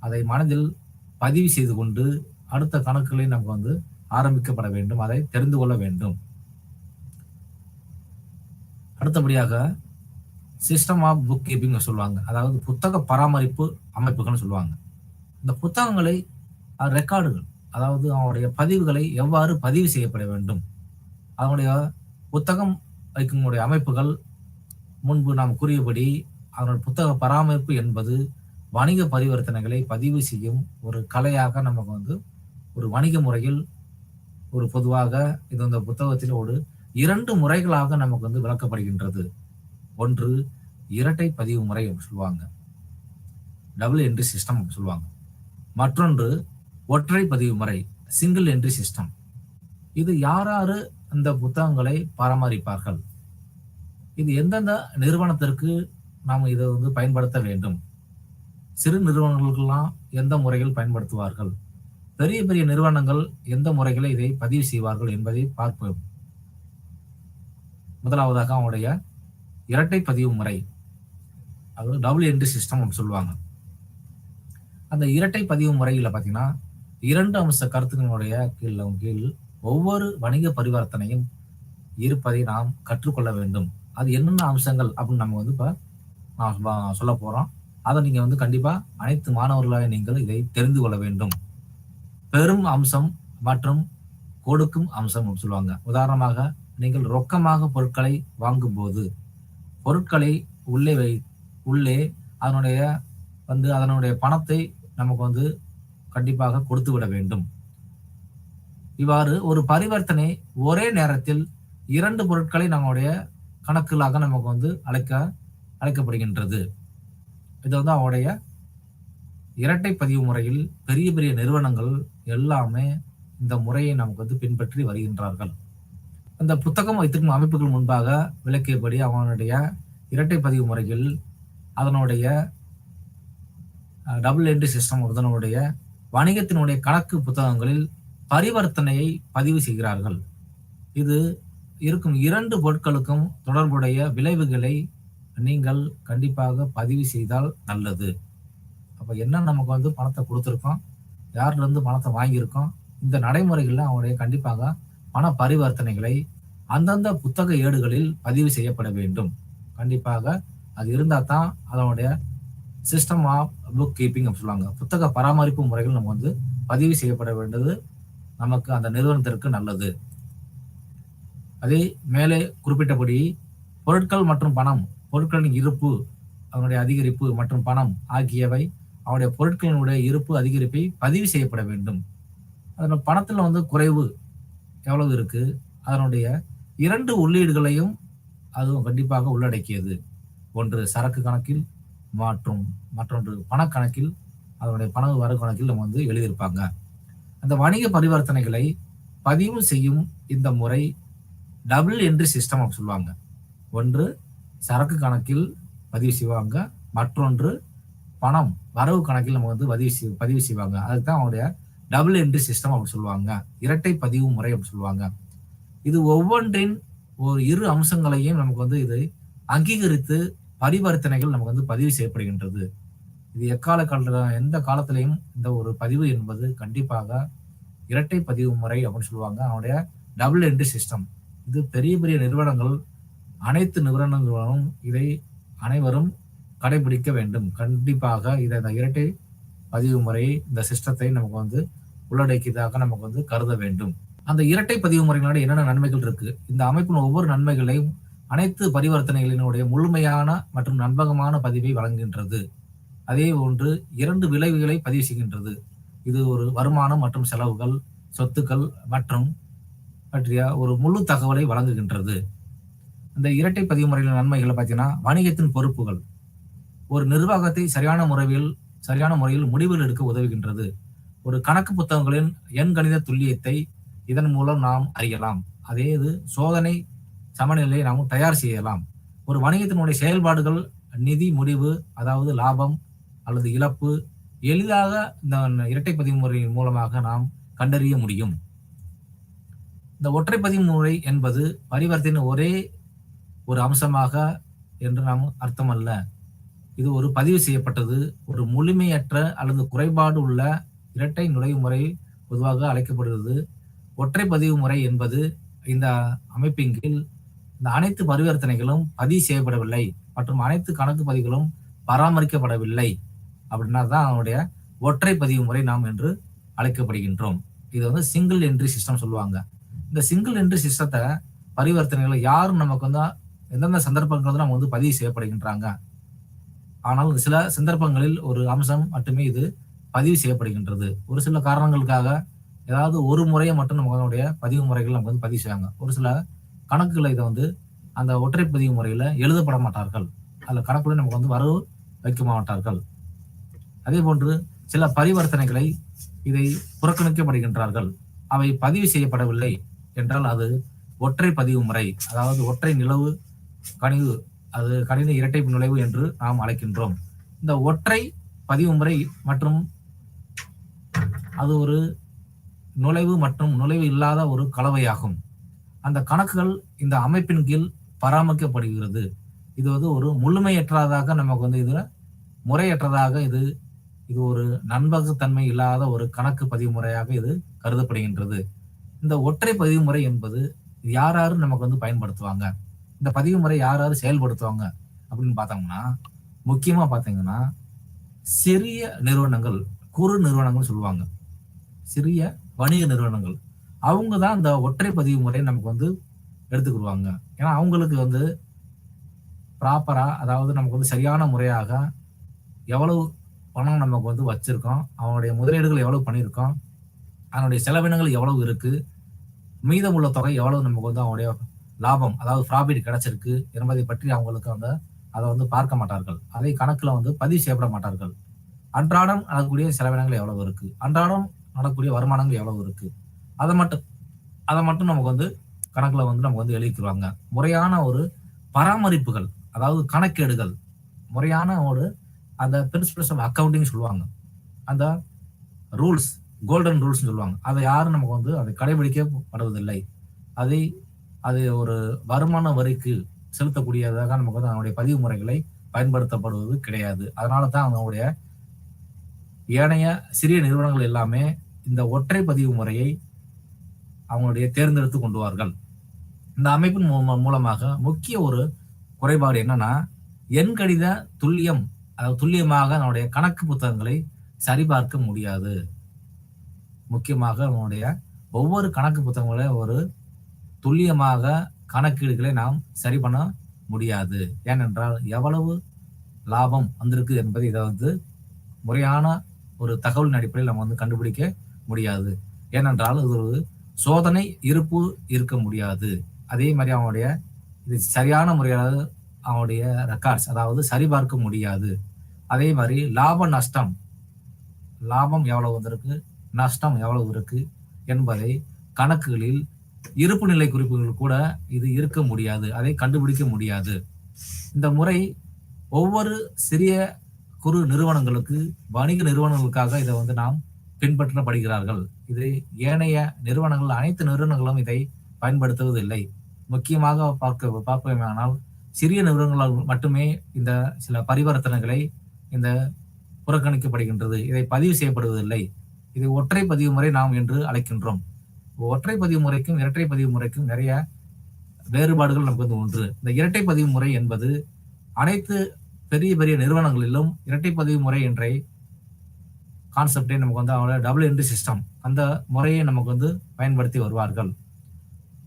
A: அதை மனதில் பதிவு செய்து கொண்டு அடுத்த கணக்குகளை நமக்கு ஆரம்பிக்கப்பட வேண்டும், அதை தெரிந்து கொள்ள வேண்டும். அடுத்தபடியாக சிஸ்டம் ஆஃப் புக் கீப்பிங் சொல்லுவாங்க, அதாவது புத்தக பராமரிப்பு அமைப்புகள்னு சொல்லுவாங்க. இந்த புத்தகங்களை ரெக்கார்டுகள், அதாவது அவனுடைய பதிவுகளை எவ்வாறு பதிவு செய்யப்பட வேண்டும், அதனுடைய புத்தகம் வைக்கும் அமைப்புகள் முன்பு நாம் கூறியபடி அதனுடைய புத்தக பராமரிப்பு என்பது வணிக பரிவர்த்தனைகளை பதிவு செய்யும் ஒரு கலையாக நமக்கு ஒரு வணிக முறையில் ஒரு பொதுவாக இது இந்த புத்தகத்தில் 2 முறைகளாக நமக்கு விளக்கப்படுகின்றது. ஒன்று இரட்டை பதிவு முறை சொல்லுவாங்க, டபுள் என்ட்ரி சிஸ்டம் சொல்லுவாங்க. மற்றொன்று ஒற்றை பதிவு முறை, சிங்கிள் என்ட்ரி சிஸ்டம். இது யாராரு இந்த புத்தகங்களை பராமரிப்பார்கள், இது எந்தெந்த நிறுவனத்திற்கு நாம் இதை பயன்படுத்த வேண்டும், சிறு நிறுவனங்களுக்கெல்லாம் எந்த முறைகள் பயன்படுத்துவார்கள், பெரிய பெரிய நிறுவனங்கள் எந்த முறைகளை இதை பதிவு செய்வார்கள் என்பதை பார்ப்போம். முதலாவதாக அவனுடைய இரட்டை பதிவு முறை, அதாவது டபுள் என்ட்ரி சிஸ்டம் சொல்லுவாங்க. அந்த இரட்டை பதிவு முறையில பாத்தீங்கன்னா 2 அம்ச கருத்துக்களுடைய கீழ் ஒவ்வொரு வணிக பரிவர்த்தனையும் இருப்பதை நாம் கற்றுக்கொள்ள வேண்டும். அது என்னென்ன அம்சங்கள் அப்படின்னு நம்ம வந்து இப்ப சொல்ல போறோம். அதை நீங்க வந்து கண்டிப்பா அனைத்து மாணவர்களாக நீங்கள் இதை தெரிந்து கொள்ள வேண்டும். பெரும் அம்சம் மற்றும் கொடுக்கும் அம்சம் சொல்லுவாங்க. உதாரணமாக, நீங்கள் ரொக்கமாக பொருட்களை வாங்கும் போது பொருட்களை உள்ளே அதனுடைய பணத்தை நமக்கு வந்து கண்டிப்பாக கொடுத்து விட வேண்டும். இவ்வாறு ஒரு பரிவர்த்தனை ஒரே நேரத்தில் 2 பொருட்களை நம்முடைய கணக்குகளாக நமக்கு வந்து அழைக்கப்படுகின்றது. இது வந்து அவருடைய இரட்டை பதிவு முறையில் பெரிய பெரிய நிறுவனங்கள் எல்லாமே இந்த முறையை நமக்கு வந்து பின்பற்றி வருகின்றார்கள். இந்த புத்தகம் வைத்திருக்கும் அமைப்புகள் முன்பாக விளக்கியபடி அவனுடைய இரட்டை பதிவு முறையில் அதனுடைய டபுள் என்ட்ரி சிஸ்டம் அதனுடைய வணிகத்தினுடைய கணக்கு புத்தகங்களில் பரிவர்த்தனையை பதிவு செய்கிறார்கள். இது இருக்கும் 2 பொருட்களுக்கும் தொடர்புடைய விளைவுகளை நீங்கள் கண்டிப்பாக பதிவு செய்தால் நல்லது. அப்ப என்ன நமக்கு வந்து பணத்தை கொடுத்துருக்கோம், யார்ல இருந்து பணத்தை வாங்கியிருக்கோம், இந்த நடைமுறைகள்ல அவனுடைய கண்டிப்பாக பண பரிவர்த்தனைகளை அந்தந்த புத்தக ஏடுகளில் பதிவு செய்யப்பட வேண்டும். கண்டிப்பாக அது இருந்தா தான் அதனுடைய சிஸ்டம் ஆஃப் புக் கீப்பிங் சொல்லுவாங்க. புத்தக பராமரிப்பு முறைகள் நம்ம வந்து பதிவு செய்யப்பட வேண்டியது நமக்கு அந்த நிறுவனத்திற்கு நல்லது. அதே மேலே குறிப்பிட்டபடி பொருட்கள் மற்றும் பணம், பொருட்களின் இருப்பு, அதனுடைய அதிகரிப்பு மற்றும் பணம் ஆகியவை அவருடைய பொருட்களினுடைய இருப்பு அதிகரிப்பை பதிவு செய்யப்பட வேண்டும். அதனுடைய பணத்துல வந்து குறைவு எவ்வளவு இருக்கு, அதனுடைய 2 உள்ளீடுகளையும் அதுவும் கண்டிப்பாக உள்ளடக்கியது. ஒன்று சரக்கு கணக்கில் மற்றும் மற்றொன்று பணக்கணக்கில், அதனுடைய பண வரவு கணக்கில் நம்ம வந்து எழுதியிருப்பாங்க. அந்த வணிக பரிவர்த்தனைகளை பதிவு செய்யும் இந்த முறை டபுள் என்ட்ரி சிஸ்டம் சொல்லுவாங்க. ஒன்று சரக்கு கணக்கில் பதிவு செய்வாங்க, மற்றொன்று பணம் வரவு கணக்கில் நம்ம வந்து பதிவு செய்வாங்க. அதுதான் அவங்களுடைய டபுள் என்ட்ரி சிஸ்டம் அப்படின்னு சொல்லுவாங்க. இரட்டை பதிவு முறை அப்படின்னு சொல்லுவாங்க. இது ஒவ்வொன்றின் ஒரு 2 அம்சங்களையும் நமக்கு வந்து இதை அங்கீகரித்து பரிவர்த்தனைகள் நமக்கு வந்து பதிவு செய்யப்படுகின்றது. இது எந்த காலத்திலையும் இந்த ஒரு பதிவு என்பது கண்டிப்பாக இரட்டை பதிவு முறை அப்படின்னு சொல்லுவாங்க. அவனுடைய டபுள் என்ட்ரி சிஸ்டம் இது பெரிய பெரிய நிறுவனங்கள், அனைத்து நிறுவனங்களும் இதை அனைவரும் கடைபிடிக்க வேண்டும். கண்டிப்பாக இதை இந்த இரட்டை பதிவு முறை இந்த சிஸ்டத்தை நமக்கு வந்து உள்ளடக்கியதாக நமக்கு வந்து கருத வேண்டும். அந்த இரட்டை பதிவு முறையினால என்னென்ன நன்மைகள் இருக்கு, இந்த அமைப்பின் ஒவ்வொரு நன்மைகளையும் அனைத்து பரிவர்த்தனைகளினுடைய முழுமையான மற்றும் நம்பகமான பதிவை வழங்குகின்றது. அதே போன்று 2 விளைவுகளை பதிவு செய்கின்றது. இது ஒரு வருமானம் மற்றும் செலவுகள், சொத்துக்கள் மற்றும் பற்றிய ஒரு முழு தகவலை வழங்குகின்றது. இந்த இரட்டை பதிவு முறையில் நன்மைகளை பார்த்தீங்கன்னா, வணிகத்தின் பொறுப்புகள், ஒரு நிர்வாகத்தை சரியான முறையில் முடிவுகள் எடுக்க உதவுகின்றது. ஒரு கணக்கு புத்தகங்களின் எண்கணித துல்லியத்தை இதன் மூலம் நாம் அறியலாம். அதே இது சோதனை சமநிலையை நாம் தயார் செய்யலாம். ஒரு வணிகத்தினுடைய செயல்பாடுகள், நிதி முடிவு, அதாவது லாபம் அல்லது இழப்பு எளிதாக இந்த இரட்டை பதிவு முறையின் மூலமாக நாம் கண்டறிய முடியும். இந்த ஒற்றை பதிவு முறை என்பது பரிவர்த்தனை ஒரே ஒரு அம்சமாக என்று நாம் அர்த்தம் அல்ல. இது ஒரு பதிவு செய்யப்பட்டது, ஒரு முழுமையற்ற அல்லது குறைபாடு உள்ள இரட்டை நுழைவு முறை பொதுவாக அழைக்கப்படுகிறது. ஒற்றை பதிவு முறை என்பது இந்த அமைப்பின் கீழ் இந்த அனைத்து பரிவர்த்தனைகளும் பதிவு செய்யப்படவில்லை மற்றும் அனைத்து கணக்கு பதிவுகளும் பராமரிக்கப்படவில்லை அப்படின்னா தான் அவனுடைய ஒற்றை பதிவு முறை நாம் என்று அழைக்கப்படுகின்றோம். இது வந்து சிங்கிள் என்ட்ரி சிஸ்டம் சொல்லுவாங்க. இந்த சிங்கிள் என்ட்ரி சிஸ்டத்தை பரிவர்த்தனைகளை யாரும் நமக்கு வந்து எந்தெந்த சந்தர்ப்பங்கள் நம்ம வந்து பதிவு செய்யப்படுகின்றாங்க. ஆனால் சில சந்தர்ப்பங்களில் ஒரு அம்சம் மட்டுமே இது பதிவு செய்யப்படுகின்றது. ஒரு சில காரணங்களுக்காக ஏதாவது ஒரு முறையை மட்டும் நம்மளுடைய பதிவு முறைகள் நமக்கு வந்து பதிவு செய்வாங்க. ஒரு சில கணக்குகளை இதை வந்து அந்த ஒற்றை பதிவு முறையில எழுதப்பட மாட்டார்கள், அதில் கணக்குல நமக்கு வந்து வரவு வைக்க மாட்டார்கள். அதே போன்று சில பரிவர்த்தனைகளை இதை புறக்கணிக்கப்படுகின்றார்கள். அவை பதிவு செய்யப்படவில்லை என்றால் அது ஒற்றை பதிவு முறை, அதாவது ஒற்றை நிலவு கணிவு, அது கணித இரட்டை நுழைவு என்று நாம் அழைக்கின்றோம். இந்த ஒற்றை பதிவு முறை மற்றும் அது ஒரு நுழைவு மற்றும் நுழைவு இல்லாத ஒரு கலவையாகும். அந்த கணக்குகள் இந்த அமைப்பின் கீழ் பராமரிக்கப்படுகிறது. இது வந்து ஒரு முழுமையற்றதாக நமக்கு வந்து இதுல முறையற்றதாக இது இது ஒரு நம்பகத்தன்மை இல்லாத ஒரு கணக்கு பதிவு முறையாக இது கருதப்படுகின்றது. இந்த ஒற்றை பதிவு முறை என்பது யார் யாரு நமக்கு வந்து பயன்படுத்துவாங்க? இந்த பதிவு முறை யார் யாரு செயல்படுத்துவாங்க? அப்படின்னு பார்த்தோம்னா, முக்கியமா பார்த்தீங்கன்னா, சிறிய நிறுவனங்கள், குறு நிறுவனங்கள் சொல்லுவாங்க. சிறிய வணிக நிறுவனங்கள். அவங்க தான் இந்த ஒற்றை பதிவு முறைய நமக்கு வந்து எடுத்துக்கிடுவாங்க. ஏன்னா, அவங்களுக்கு வந்து ப்ராப்பரா அதாவது நமக்கு வந்து சரியான முறையாக எவ்வளவு பணம் நமக்கு வந்து வச்சிருக்கோம், அவனுடைய முதலீடுகள் எவ்வளவு பண்ணியிருக்கோம், அதனுடைய செலவினங்கள் எவ்வளவு இருக்கு, மீதமுள்ள தொகை எவ்வளவு நமக்கு வந்து அவனுடைய லாபம் அதாவது ப்ராஃபிட் கிடைச்சிருக்கு என்பதை பற்றி அவங்களுக்கு வந்து அதை வந்து பார்க்க மாட்டார்கள். அதை கணக்குல வந்து பதிவு செய்யப்பட மாட்டார்கள். அன்றாடம் நடக்கக்கூடிய செலவினங்கள் எவ்வளவு இருக்கு, அன்றாடம் நடக்கக்கூடிய வருமானங்கள் எவ்வளவு இருக்கு, அதை மட்டும் அதை மட்டும் நமக்கு வந்து கணக்குல வந்து நமக்கு வந்து எழுதிக்குவாங்க. முறையான ஒரு பராமரிப்புகள் அதாவது கணக்கேடுகள், முறையான ஒரு அந்த பிரின்சிபல்ஸ் ஆஃப் அக்கவுண்டிங் சொல்லுவாங்க. அந்த ரூல்ஸ், கோல்டன் ரூல்ஸ் சொல்லுவாங்க. அதை யாரும் நமக்கு வந்து அதை கடைபிடிக்கப்படுவதில்லை. அதை அது ஒரு வருமான வரிக்கு செலுத்தக்கூடியதாக நமக்கு வந்து அதனுடைய பதிவு முறைகளை பயன்படுத்தப்படுவது கிடையாது. அதனால தான் அவங்களுடைய ஏனைய சிறிய நிறுவனங்கள் எல்லாமே இந்த ஒற்றை பதிவு முறையை அவங்களுடைய தேர்ந்தெடுத்து கொண்டுவார்கள். இந்த அமைப்பின் மூலமாக முக்கிய ஒரு குறைபாடு என்னன்னா, எண்கணித துல்லியம் அதாவது துல்லியமாக நம்முடைய கணக்கு புத்தகங்களை சரிபார்க்க முடியாது. முக்கியமாக நம்முடைய ஒவ்வொரு கணக்கு புத்தகங்களையும் ஒரு துல்லியமாக கணக்கீடுகளை நாம் சரி பண்ண முடியாது. ஏனென்றால் எவ்வளவு லாபம் வந்திருக்கு என்பதை இதை வந்து முறையான ஒரு தகவலின் அடிப்படையில் நம்ம வந்து கண்டுபிடிக்க முடியாது. ஏனென்றால் இது ஒரு சோதனை இருப்பு இருக்க முடியாது. அதே மாதிரி அவனுடைய இது சரியான முறையாக அவனுடைய ரெக்கார்ட்ஸ் அதாவது சரிபார்க்க முடியாது. அதே மாதிரி லாப நஷ்டம், லாபம் எவ்வளவு வந்திருக்கு, நஷ்டம் எவ்வளவு இருக்கு என்பதை கணக்குகளில் இருப்பு நிலை குறிப்புகள் கூட இது இருக்க முடியாது. அதை கண்டுபிடிக்க முடியாது. இந்த முறை ஒவ்வொரு சிறிய குறு நிறுவனங்களுக்கு, வணிக நிறுவனங்களுக்காக இதை வந்து நாம் பின்பற்றப்படுகிறார்கள். இது ஏனைய நிறுவனங்கள், அனைத்து நிறுவனங்களும் இதை பயன்படுத்துவதில்லை. முக்கியமாக பார்ப்போமானால் சிறிய நிறுவனங்களால் மட்டுமே இந்த சில பரிவர்த்தனைகளை இந்த புறக்கணிக்கப்படுகின்றது. இதை பதிவு செய்யப்படுவதில்லை. இது ஒற்றை பதிவு முறை நாம் என்று அழைக்கின்றோம். ஒற்றை பதிவு முறைக்கும் இரட்டை பதிவு முறைக்கும் நிறைய வேறுபாடுகள் நமக்கு வந்து உண்டு. இந்த இரட்டை பதிவு முறை என்பது அனைத்து பெரிய பெரிய நிறுவனங்களிலும் இரட்டை பதிவு முறை என்ற கான்செப்டை நமக்கு வந்து அவங்களோட டபுள் என்ட்ரி சிஸ்டம் அந்த முறையை நமக்கு வந்து பயன்படுத்தி வருவார்கள்.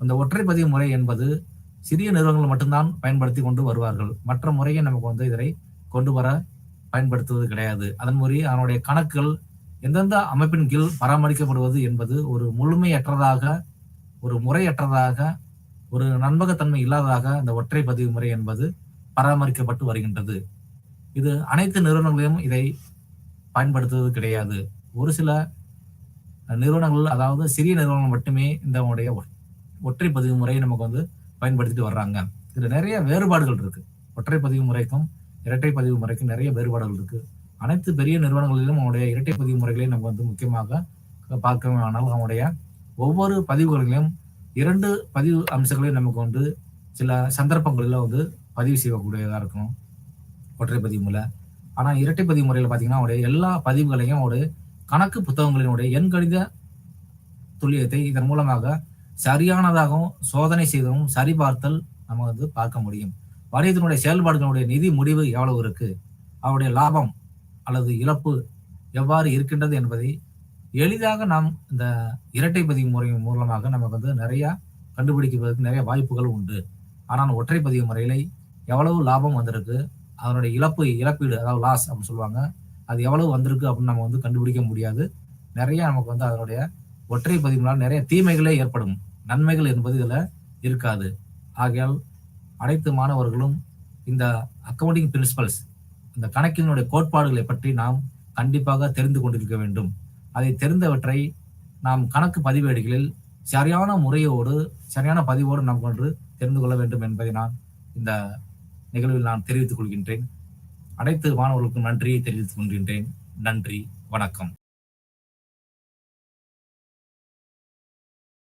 A: அந்த ஒற்றை பதிவு முறை என்பது சிறிய நிறுவனங்கள் மட்டும்தான் பயன்படுத்தி கொண்டு வருவார்கள். மற்ற முறையை நமக்கு வந்து இதனை கொண்டு வர பயன்படுத்துவது கிடையாது. அதன் முறை அதனுடைய கணக்குகள் எந்தெந்த அமைப்பின் கீழ் பராமரிக்கப்படுவது என்பது ஒரு முழுமையற்றதாக, ஒரு முறையற்றதாக, ஒரு நம்பகத்தன்மை இல்லாததாக இந்த ஒற்றை பதிவு முறை என்பது பராமரிக்கப்பட்டு வருகின்றது. இது அனைத்து நிறுவனங்களிலும் இதை பயன்படுத்துவது கிடையாது. ஒரு சில நிறுவனங்கள் அதாவது சிறிய நிறுவனங்கள் மட்டுமே இந்த ஒற்றை பதிவு முறையை நமக்கு வந்து பயன்படுத்திட்டு வர்றாங்க. இதுல நிறைய வேறுபாடுகள் இருக்கு. ஒற்றை பதிவு முறைக்கும் இரட்டை பதிவு முறைக்கும் நிறைய வேறுபாடுகள் இருக்கு. அனைத்து பெரிய நிறுவனங்களிலும் அவனுடைய இரட்டை பதிவு முறைகளை நம்ம வந்து முக்கியமாக பார்க்கவேனால் அவனுடைய ஒவ்வொரு பதிவுகளிலும் 2 பதிவு அம்சங்களையும் நமக்கு வந்து சில சந்தர்ப்பங்களில் வந்து பதிவு செய்யக்கூடியதாக இருக்கும் ஒற்றை பதிவு முறை. ஆனால் இரட்டை பதிவு முறையில் பார்த்தீங்கன்னா அவருடைய எல்லா பதிவுகளையும் அவருடைய கணக்கு புத்தகங்களினுடைய எண்கணித துல்லியத்தை இதன் மூலமாக சரியானதாகவும் சோதனை செய்தவும் சரிபார்த்தல் நம்ம வந்து பார்க்க முடியும். வணிகத்தினுடைய செயல்பாடுகளுடைய நிதி முடிவு எவ்வளவு இருக்கு, அவருடைய லாபம் அல்லது இழப்பு எவ்வாறு இருக்கின்றது என்பதை எளிதாக நாம் இந்த இரட்டை பதிவு முறை மூலமாக நமக்கு வந்து நிறைய கண்டுபிடிப்பதற்கு நிறைய வாய்ப்புகள் உண்டு. ஆனால் ஒற்றை பதிவு முறையில எவ்வளவு லாபம் வந்திருக்கு, அதனுடைய இழப்பீடு அதாவது லாஸ் அப்படின்னு சொல்லுவாங்க, அது எவ்வளவு வந்திருக்கு அப்படின்னு நம்ம வந்து கண்டுபிடிக்க முடியாது. நிறைய நமக்கு வந்து அதனுடைய ஒற்றை பதிவுனால் நிறைய தீமைகளே ஏற்படும், நன்மைகள் என்பது இதுல இருக்காது. ஆகையால் அனைத்து மாணவர்களும் இந்த அக்கவுண்டிங் பிரின்சிபல்ஸ், இந்த கணக்கினுடைய கோட்பாடுகளை பற்றி நாம் கண்டிப்பாக தெரிந்து கொண்டிருக்க வேண்டும். அதை தெரிந்தவற்றை நாம் கணக்கு பதிவேடுகளில் சரியான முறையோடு சரியான பதிவோடு நாம் கொண்டு தெரிந்து கொள்ள வேண்டும் என்பதை நான் இந்த நிகழ்வில் நான் தெரிவித்துக் கொள்கின்றேன். அனைத்து மாணவர்களுக்கும் நன்றியை தெரிவித்துக் கொள்கின்றேன். நன்றி, வணக்கம்.